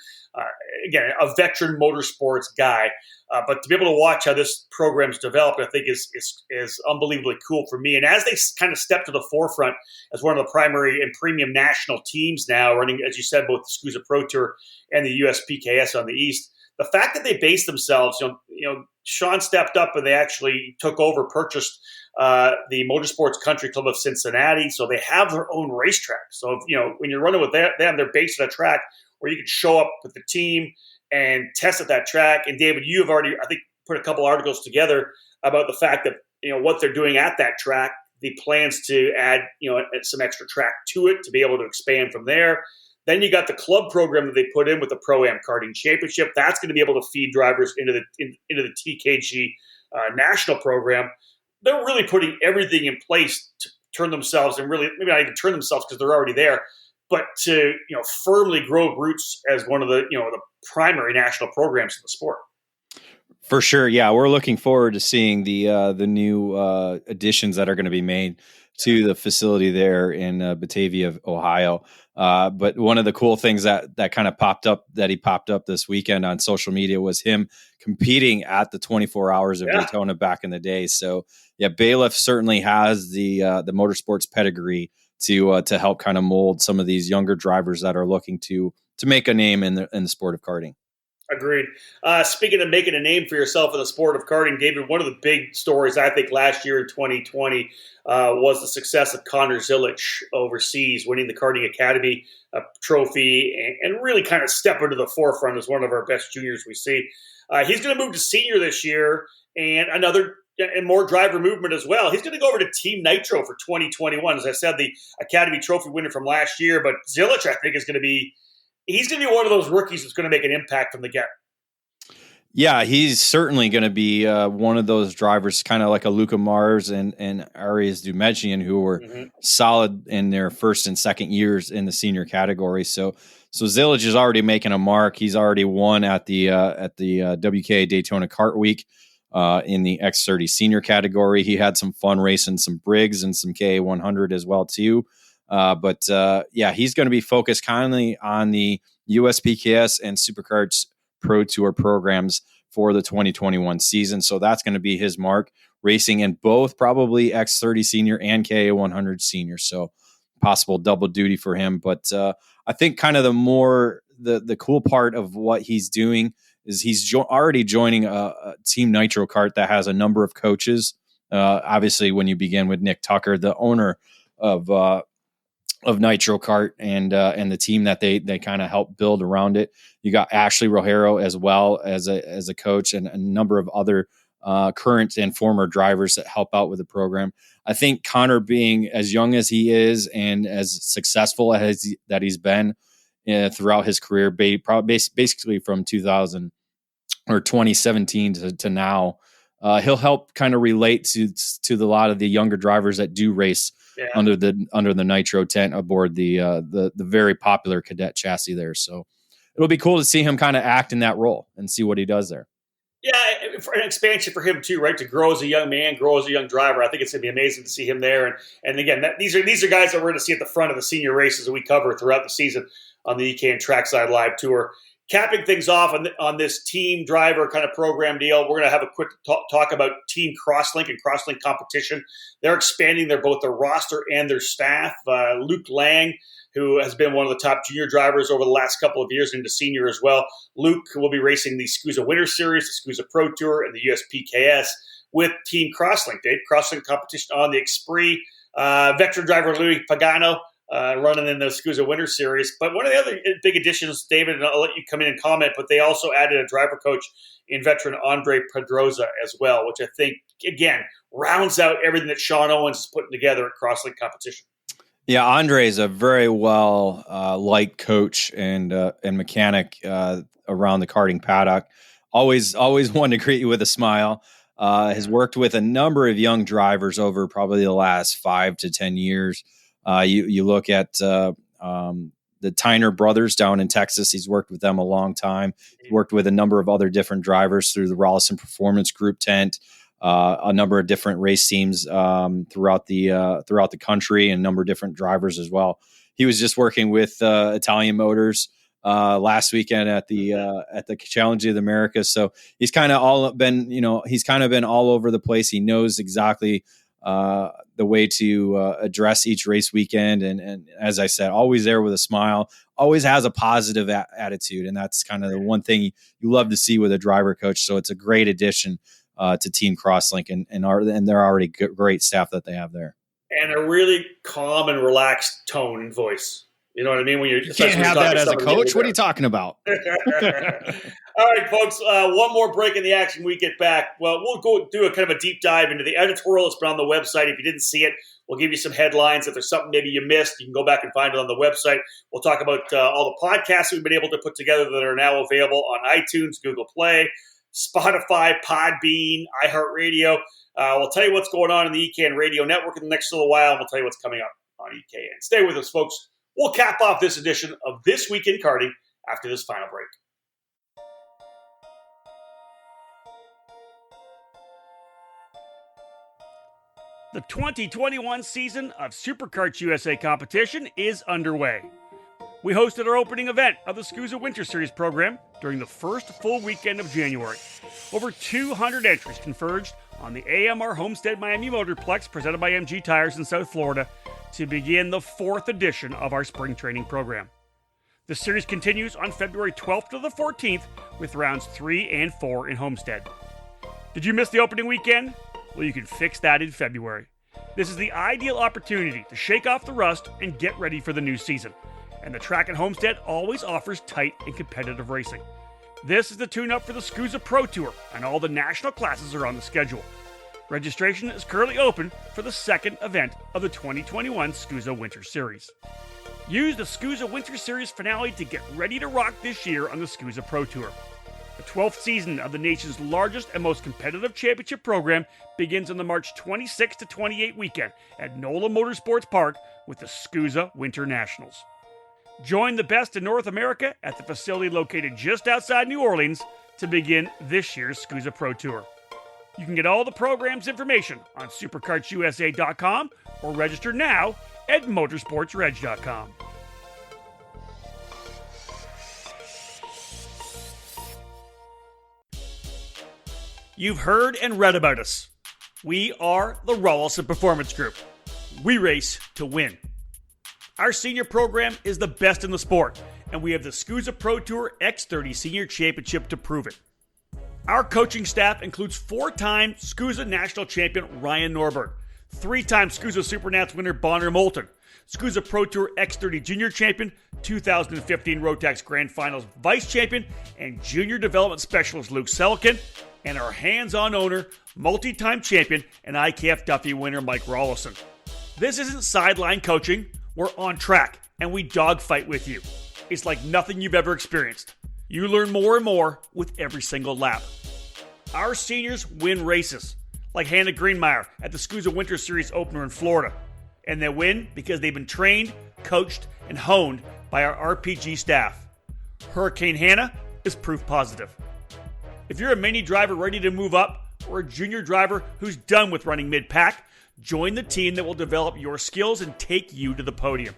Again, a veteran motorsports guy. But to be able to watch how this program's developed, I think is unbelievably cool for me. And as they kind of step to the forefront as one of the primary and premium national teams now, running, as you said, both the SCUSA Pro Tour and the USPKS on the East, the fact that they based themselves, Sean stepped up and they actually purchased the Motorsports Country Club of Cincinnati. So they have their own racetrack. So, when you're running with them, they're based at a track where you can show up with the team and test at that track. And David, you have already, I think, put a couple articles together about the fact that, what they're doing at that track, the plans to add, some extra track to it to be able to expand from there. Then you got the club program that they put in with the Pro-Am Karting Championship. That's going to be able to feed drivers into the TKG national program. They're really putting everything in place to turn themselves, and really maybe not even turn themselves because they're already there, but to firmly grow roots as one of the the primary national programs in the sport. For sure, yeah, we're looking forward to seeing the new additions that are going to be made to the facility there in Batavia, Ohio. But one of the cool things that kind of popped up this weekend on social media was him competing at the 24 Hours of Daytona back in the day. So yeah, Bailiff certainly has the motorsports pedigree to help kind of mold some of these younger drivers that are looking to make a name in the sport of karting. Agreed. Speaking of making a name for yourself in the sport of karting, David, one of the big stories I think last year in 2020 was the success of Connor Zilic overseas, winning the Karting Academy trophy and really kind of stepping to the forefront as one of our best juniors we see. He's going to move to senior this year and more driver movement as well. He's going to go over to Team Nitro for 2021. As I said, the Academy trophy winner from last year, but Zilic, I think, he's going to be one of those rookies that's going to make an impact from the get. Yeah, he's certainly going to be one of those drivers, kind of like a Luca Mars and Arias Dumejian, who were solid in their first and second years in the senior category. So Zilic is already making a mark. He's already won at the WKA Daytona Kart Week in the X30 senior category. He had some fun racing some Briggs and some KA100 as well too. But he's going to be focused kindly on the USPKS and Superkarts Pro Tour programs for the 2021 season. So that's going to be his mark, racing in both probably X30 senior and KA100 senior. So possible double duty for him. But I think kind of the cool part of what he's doing is he's already joining a Team Nitro kart that has a number of coaches. Obviously, when you begin with Nick Tucker, the owner of Nitro Kart and the team that they kind of help build around it. You got Ashley Rojero as well as a coach and a number of other current and former drivers that help out with the program. I think Connor, being as young as he is and as successful as that he's been throughout his career, basically from 2017 to now, he'll help kind of relate to a lot of the younger drivers that do race under the Nitro tent aboard the very popular cadet chassis there. So it'll be cool to see him kind of act in that role and see what he does there. Yeah, for an expansion for him too, right? To grow as a young man, grow as a young driver. I think it's going to be amazing to see him there. And again, these are guys that we're going to see at the front of the senior races that we cover throughout the season on the EKN Trackside Live Tour. Capping things off on this team driver kind of program deal, we're going to have a quick talk about Team Crosslink and Crosslink competition. They're expanding both their roster and their staff. Luke Lang, who has been one of the top junior drivers over the last couple of years, into senior as well. Luke will be racing the SCUSA Winter Series, the SCUSA Pro Tour, and the USPKS with Team Crosslink. Dave, Crosslink competition on the Xpree. Veteran driver Louis Pagano running in the SCUSA Winter Series. But one of the other big additions, David, and I'll let you come in and comment, but they also added a driver coach in veteran Andre Pedroza as well, which I think, again, rounds out everything that Sean Owens is putting together at Crosslink competition. Yeah, Andre is a very well liked coach and mechanic around the karting paddock. Always one to greet you with a smile. Has worked with a number of young drivers over probably the last 5 to 10 years. You look at the Tyner brothers down in Texas. He's worked with them a long time. He worked with a number of other different drivers through the Rollison Performance Group tent, a number of different race teams throughout the country, and a number of different drivers as well. He was just working with Italian Motors last weekend at the Challenge of the Americas. So he's kind of been all over the place. He knows exactly the way to address each race weekend. And as I said, always there with a smile, always has a positive attitude. And that's kind of the one thing you love to see with a driver coach. So it's a great addition to Team Crosslink and they're already great staff that they have there. And a really calm and relaxed tone and voice. You know what I mean? You can't have that as a coach. What are you talking about? All right, folks. One more break in the action. We get back. Well, we'll go do a kind of a deep dive into the editorial that's been on the website. If you didn't see it, we'll give you some headlines. If there's something maybe you missed, you can go back and find it on the website. We'll talk about all the podcasts we've been able to put together that are now available on iTunes, Google Play, Spotify, Podbean, iHeartRadio. We'll tell you what's going on in the EKN Radio Network in the next little while, and we'll tell you what's coming up on EKN. Stay with us, folks. We'll cap off this edition of This Week in Karting after this final break. The 2021 season of Superkarts USA competition is underway. We hosted our opening event of the SCUSA Winter Series program during the first full weekend of January. Over 200 entries converged on the AMR Homestead Miami Motorplex presented by MG Tires in South Florida to begin the 4th edition of our spring training program. The series continues on February 12th to the 14th with rounds 3 and 4 in Homestead. Did you miss the opening weekend? Well, you can fix that in February. This is the ideal opportunity to shake off the rust and get ready for the new season. And the track at Homestead always offers tight and competitive racing. This is the tune-up for the SCUSA Pro Tour, and all the national classes are on the schedule. Registration is currently open for the second event of the 2021 SCUSA Winter Series. Use the SCUSA Winter Series finale to get ready to rock this year on the SCUSA Pro Tour. The 12th season of the nation's largest and most competitive championship program begins on the March 26 to 28 weekend at NOLA Motorsports Park with the SCUSA Winter Nationals. Join the best in North America at the facility located just outside New Orleans to begin this year's SCUSA Pro Tour. You can get all the program's information on superkartsusa.com or register now at motorsportsreg.com. You've heard and read about us. We are the Rawlson Performance Group. We race to win. Our senior program is the best in the sport, and we have the SCUSA Pro Tour X30 Senior Championship to prove it. Our coaching staff includes 4-time SCUSA National Champion Ryan Norberg, 3-time SCUSA Supernats winner Bonner Moulton, SCUSA Pro Tour X30 Junior Champion, 2015 Rotax Grand Finals Vice Champion, and Junior Development Specialist Luke Selkin, and our hands-on owner, multi-time champion, and IKF Duffy winner Mike Rawlson. This isn't sideline coaching. We're on track, and we dogfight with you. It's like nothing you've ever experienced. You learn more and more with every single lap. Our seniors win races, like Hannah Greenmeyer at the SCUSA Winter Series opener in Florida. And they win because they've been trained, coached, and honed by our RPG staff. Hurricane Hannah is proof positive. If you're a mini driver ready to move up, or a junior driver who's done with running mid-pack, join the team that will develop your skills and take you to the podium.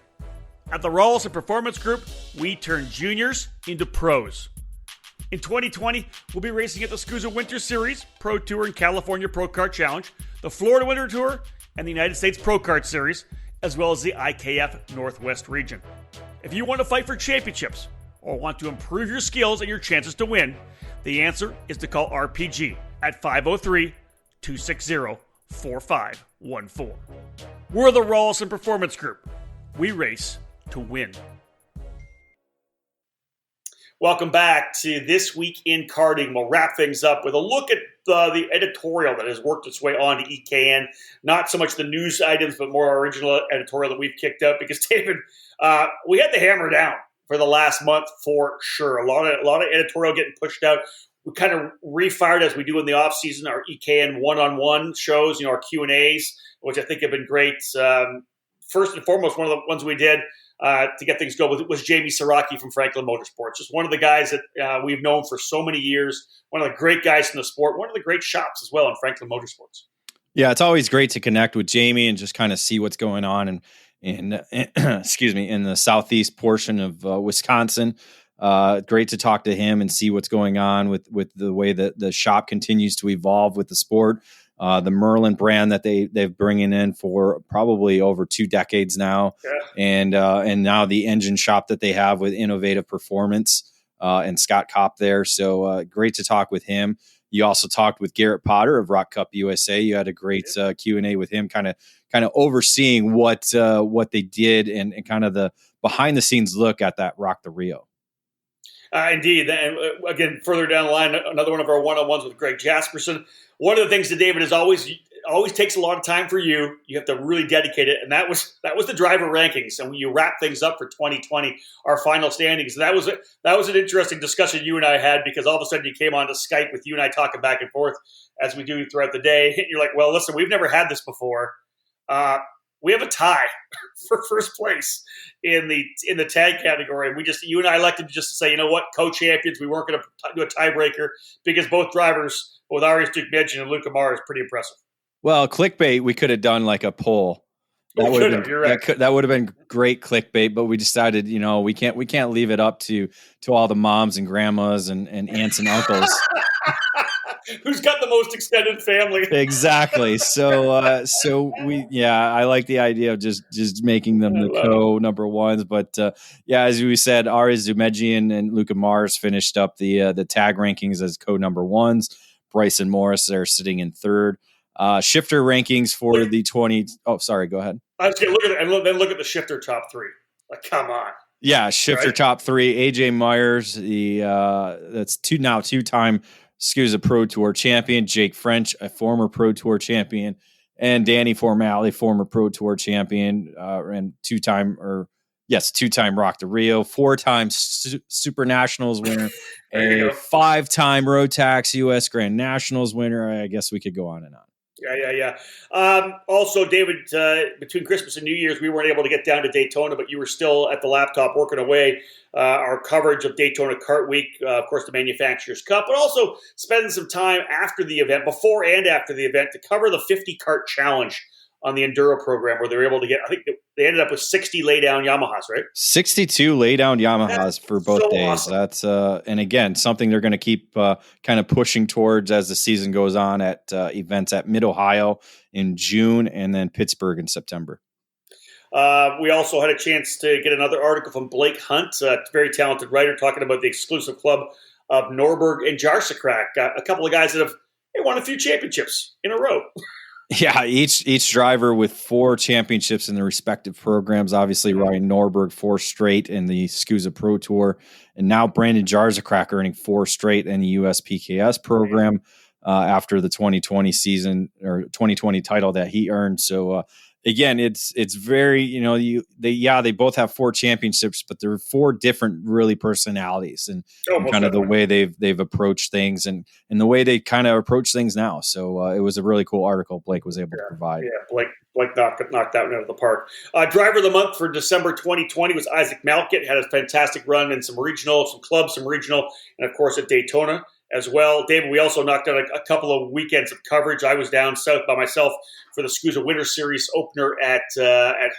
At the Rawlson Performance Group, we turn juniors into pros. In 2020, we'll be racing at the SCUSA Winter Series, Pro Tour and California Pro Kart Challenge, the Florida Winter Tour, and the United States Pro Kart Series, as well as the IKF Northwest region. If you want to fight for championships or want to improve your skills and your chances to win, the answer is to call RPG at 503-260-4514. We're the Rawlson Performance Group. We race to win. Welcome back to This Week in Karting. We'll wrap things up with a look at the editorial that has worked its way onto EKN. Not so much the news items, but more our original editorial that we've kicked up. Because, David, we had the hammer down for the last month for sure. A lot of editorial getting pushed out. We kind of refired, as we do in the off season, our EKN one-on-one shows, our Q&As, which I think have been great. First and foremost, one of the ones we did to get things going was Jamie Siraki from Franklin Motorsports. Just one of the guys that we've known for so many years, one of the great guys in the sport, one of the great shops as well in Franklin Motorsports. Yeah, it's always great to connect with Jamie and just kind of see what's going on in excuse me, in the southeast portion of Wisconsin. Great to talk to him and see what's going on with the way that the shop continues to evolve with the sport. The Merlin brand that they've bringing in for probably over 2 decades now. Yeah. And now the engine shop that they have with Innovative Performance and Scott Kopp there. So great to talk with him. You also talked with Garrett Potter of Rock Cup USA. You had a great Q&A with him, kind of overseeing what they did and kind of the behind the scenes look at that Rock the Rio. Indeed. And again, further down the line, another one of our one-on-ones with Greg Jasperson. One of the things that David is always takes a lot of time for you. You have to really dedicate it. And that was the driver rankings. And when you wrap things up for 2020, our final standings, that was an interesting discussion you and I had, because all of a sudden you came on to Skype with you and I talking back and forth as we do throughout the day. And you're like, well, listen, we've never had this before. We have a tie for first place in the tag category. And you and I elected just to say, you know what, co-champions. We weren't going to do a tiebreaker because both drivers, both Arias Duke-Medjan and Luke Amar, is pretty impressive. Well, clickbait, we could have done like a poll. That would have been great clickbait, but we decided, we can't leave it up to all the moms and grandmas and aunts and uncles. Who's got the most extended family? Exactly. So, I like the idea of just making them the number ones. But as we said, Ari Zumejian and Luca Mars finished up the tag rankings as number ones. Bryce and Morris are sitting in third. Shifter rankings for the 20. Oh, sorry. Go ahead. I was going to look at it, and then look at the shifter top three. Like, come on. Yeah, shifter top three. AJ Myers, that's two-time SCUSA Pro Tour champion. Jake French, a former Pro Tour champion, and Danny Formale, former Pro Tour champion, and two-time Rock to Rio, 4-time Super Nationals winner, a 5-time Rotax US Grand Nationals winner. I guess we could go on and on. Yeah. Also, David, between Christmas and New Year's, we weren't able to get down to Daytona, but you were still at the laptop working away our coverage of Daytona Kart Week, of course, the Manufacturers Cup, but also spending some time after the event, before and after the event, to cover the 50 Kart Challenge on the Enduro program, where they were able to get, I think they ended up with 60 lay-down Yamahas, right? 62 lay-down Yamahas for both days. Awesome. That's, and again, something they're going to keep kind of pushing towards as the season goes on at events at Mid-Ohio in June and then Pittsburgh in September. We also had a chance to get another article from Blake Hunt, a very talented writer, talking about the exclusive club of Norberg and Jarsakrak, a couple of guys that have won a few championships in a row. Yeah, each driver with 4 championships in their respective programs. Obviously, Ryan Norberg 4 straight in the SCUSA Pro Tour, and now Brandon Jarsakrak earning 4 straight in the US PKS program after the 2020 season or 2020 title that he earned. So again, it's very, they both have 4 championships, but they're 4 different really personalities and kind of the way they've approached things and the way they kind of approach things now. So it was a really cool article Blake was able to provide. Yeah, Blake knocked that one out of the park. Driver of the month for December 2020 was Isaac Malkett. Had a fantastic run in some regional, some clubs, some regional, and of course at Daytona as well. David, we also knocked out a couple of weekends of coverage. I was down south by myself for the SCUSA Winter Series opener at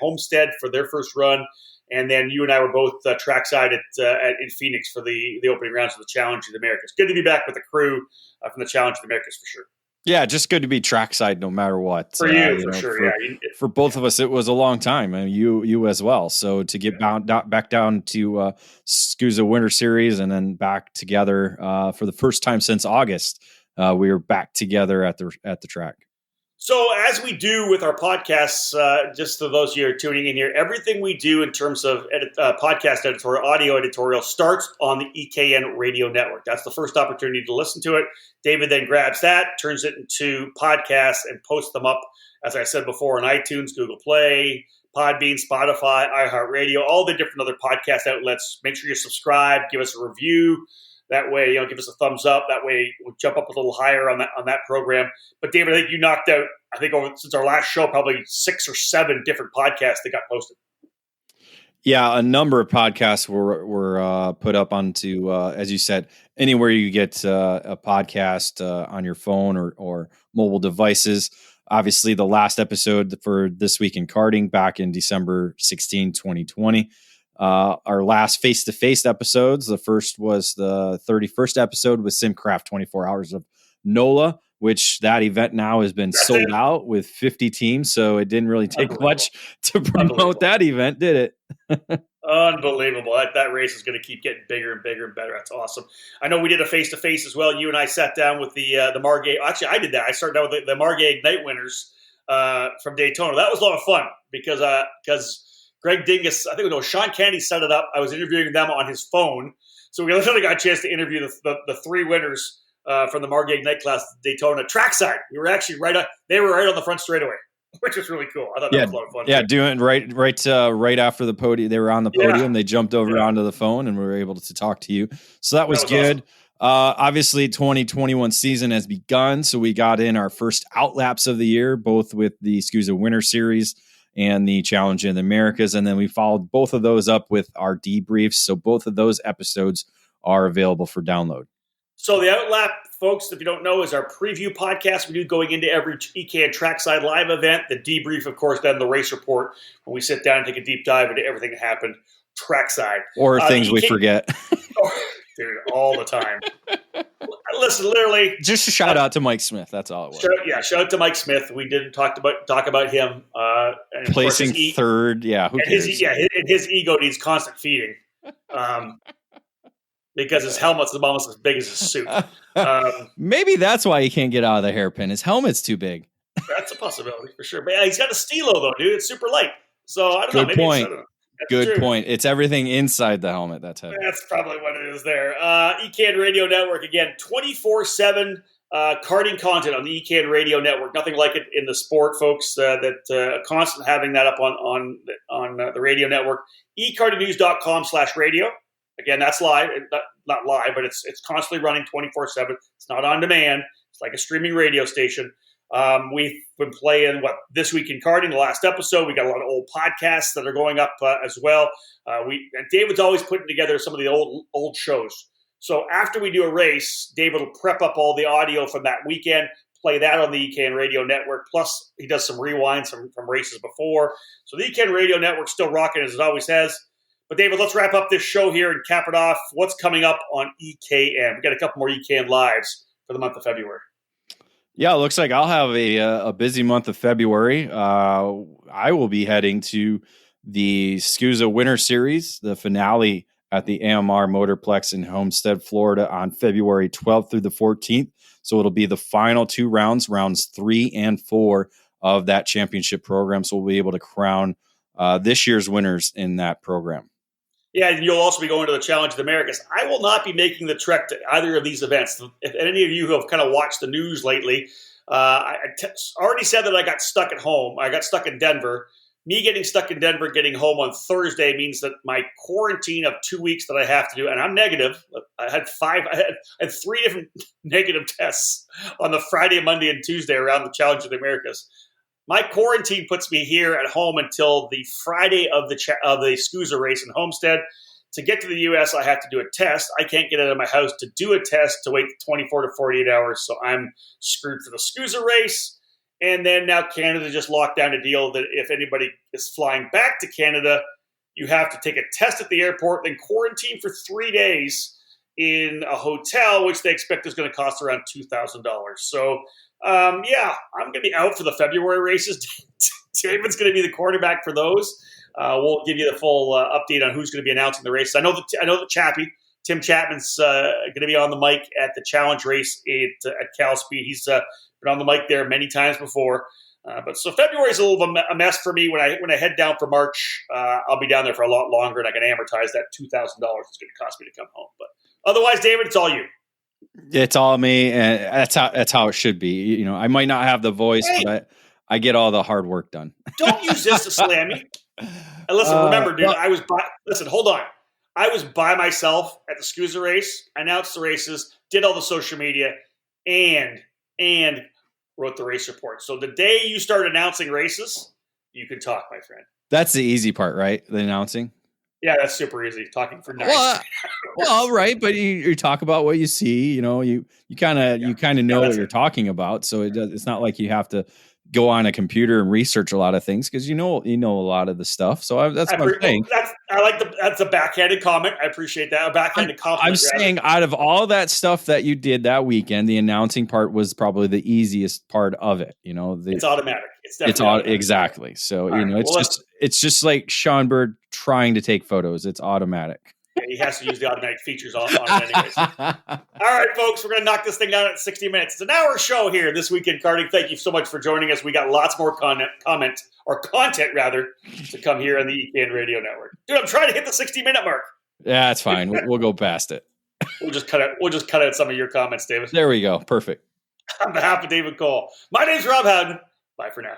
Homestead for their first run. And then you and I were both trackside in Phoenix for the opening rounds of the Challenge of the Americas. Good to be back with the crew from the Challenge of the Americas for sure. Yeah, just good to be trackside no matter what. For you, for sure. For both of us, it was a long time, and you as well. So to get back down to SCUSA Winter Series and then back together for the first time since August, we were back together at the track. So as we do with our podcasts, just for those of you who are tuning in here, everything we do in terms of podcast editorial, audio editorial, starts on the EKN radio network. That's the first opportunity to listen to it. David then grabs that, turns it into podcasts, and posts them up, as I said before, on iTunes, Google Play, Podbean, Spotify, iHeartRadio, all the different other podcast outlets. Make sure you subscribe, give us a review. That way, give us a thumbs up. That way, we'll jump up a little higher on that program. But David, I think you knocked out, since our last show, probably 6 or 7 different podcasts that got posted. Yeah, a number of podcasts were put up onto, as you said, anywhere you get a podcast on your phone or mobile devices. Obviously, the last episode for This Week in Karting back in December 16, 2020. Our last face-to-face episodes, the first was the 31st episode with SimCraft 24 Hours of NOLA, which that event now has been sold out with 50 teams. So it didn't really take much to promote that event, did it? Unbelievable. That race is going to keep getting bigger and bigger and better. That's awesome. I know we did a face-to-face as well. You and I sat down with the Margay. Actually, I did that. I started out with the Margay Ignite winners from Daytona. That was a lot of fun because Greg Dingus, I think Sean Kennedy set it up. I was interviewing them on his phone. So we literally got a chance to interview the 3 winners from the Margay Ignite class Daytona trackside. We were actually they were right on the front straightaway, which was really cool. I thought that was a lot of fun. Yeah, doing right after the podium. They were on the podium. Yeah. They jumped over onto the phone and we were able to talk to you. So that was good. Awesome. Obviously, 2021 season has begun. So we got in our first outlaps of the year, both with the SCUSA Winter Series and the Challenge in the Americas. And then we followed both of those up with our debriefs. So both of those episodes are available for download. So the Outlap, folks, if you don't know, is our preview podcast we do going into every EKN Trackside Live event. The debrief, of course, then the race report when we sit down and take a deep dive into everything that happened trackside. Or things we forget. Dude, all the time. Listen, literally, just a shout out to Mike Smith. That's all it was. Shout out to Mike Smith. We didn't talk about him. And placing third. Yeah, who cares? His ego needs constant feeding. Because his helmet's almost as big as his suit. Maybe that's why he can't get out of the hairpin. His helmet's too big. That's a possibility for sure. But yeah, he's got a stilo though, dude. It's super light. So I don't know. Good point. Good point. It's everything inside the helmet that's heavy. That's probably what it is there. ECAN Radio Network, again, 24/7 karting content on the ECAN Radio Network. Nothing like it in the sport, folks. Constant having that up on the radio network. ekartingnews.com/radio. Again, that's live. Not live, but it's constantly running 24/7. It's not on demand. It's like a streaming radio station. We've been playing This Week in Karting, the last episode. We got a lot of old podcasts that are going up as well. And David's always putting together some of the old shows. So after we do a race, David will prep up all the audio from that weekend, play that on the ECAN Radio Network. Plus, he does some rewinds from races before. So the ECAN Radio Network's still rocking as it always has. But David, let's wrap up this show here and cap it off. What's coming up on EKN? We got a couple more EKN lives for the month of February. Yeah, it looks like I'll have a busy month of February. I will be heading to the SCUSA Winter Series, the finale at the AMR Motorplex in Homestead, Florida on February 12th through the 14th. So it'll be the final two rounds 3 and 4 of that championship program. So we'll be able to crown this year's winners in that program. Yeah, and you'll also be going to the Challenge of the Americas. I will not be making the trek to either of these events. If any of you who have kind of watched the news lately, I already said that I got stuck at home. I got stuck in Denver. Me getting stuck in Denver, getting home on Thursday means that my quarantine of 2 weeks that I have to do, and I'm negative. I had 3 different negative tests on the Friday, Monday, and Tuesday around the Challenge of the Americas. My quarantine puts me here at home until the Friday of the SCUSA race in Homestead. To get to the U.S., I have to do a test. I can't get out of my house to do a test to wait 24 to 48 hours, so I'm screwed for the SCUSA race. And then now Canada just locked down a deal that if anybody is flying back to Canada, you have to take a test at the airport, then quarantine for 3 days in a hotel, which they expect is going to cost around $2,000. So, I'm going to be out for the February races. David's going to be the quarterback for those. We'll give you the full update on who's going to be announcing the races. I know that Chappie, Tim Chapman's going to be on the mic at the challenge race at Cal Speed. He's been on the mic there many times before. But so February is a little bit a mess for me. When I head down for March, I'll be down there for a lot longer, and I can amortize that $2,000 it's going to cost me to come home. But otherwise, David, it's all you. It's all me, and that's how it should be. You know, I might not have the voice, but I get all the hard work done. Don't use this to slam me. And listen, remember, dude, hold on. I was by myself at the SCUSA race, announced the races, did all the social media, and wrote the race report. So the day you start announcing races, you can talk, my friend. That's the easy part, right? The announcing. Yeah, that's super easy. Talking for 9. Well, right, but you talk about what you see. You know, you kind of know what you're talking about. So it's not like you have to go on a computer and research a lot of things because you know a lot of the stuff. So that's what I'm saying. That's a backhanded comment. I appreciate that. A backhanded compliment. I'm saying out of all that stuff that you did that weekend, the announcing part was probably the easiest part of it. You know, it's automatic. It's definitely automatic. Exactly. So it's just like Sean Bird trying to take photos. It's automatic. Yeah, he has to use the automatic features on it anyways. All right, folks, we're going to knock this thing down at 60 minutes. It's an hour show here this week in karting. Thank you so much for joining us. We got lots more content to come here on the EKN Radio Network. Dude, I'm trying to hit the 60-minute mark. Yeah, that's fine. We'll go past it. We'll just cut out some of your comments, David. There we go. Perfect. On behalf of David Cole, my name's Rob Howden. Bye for now.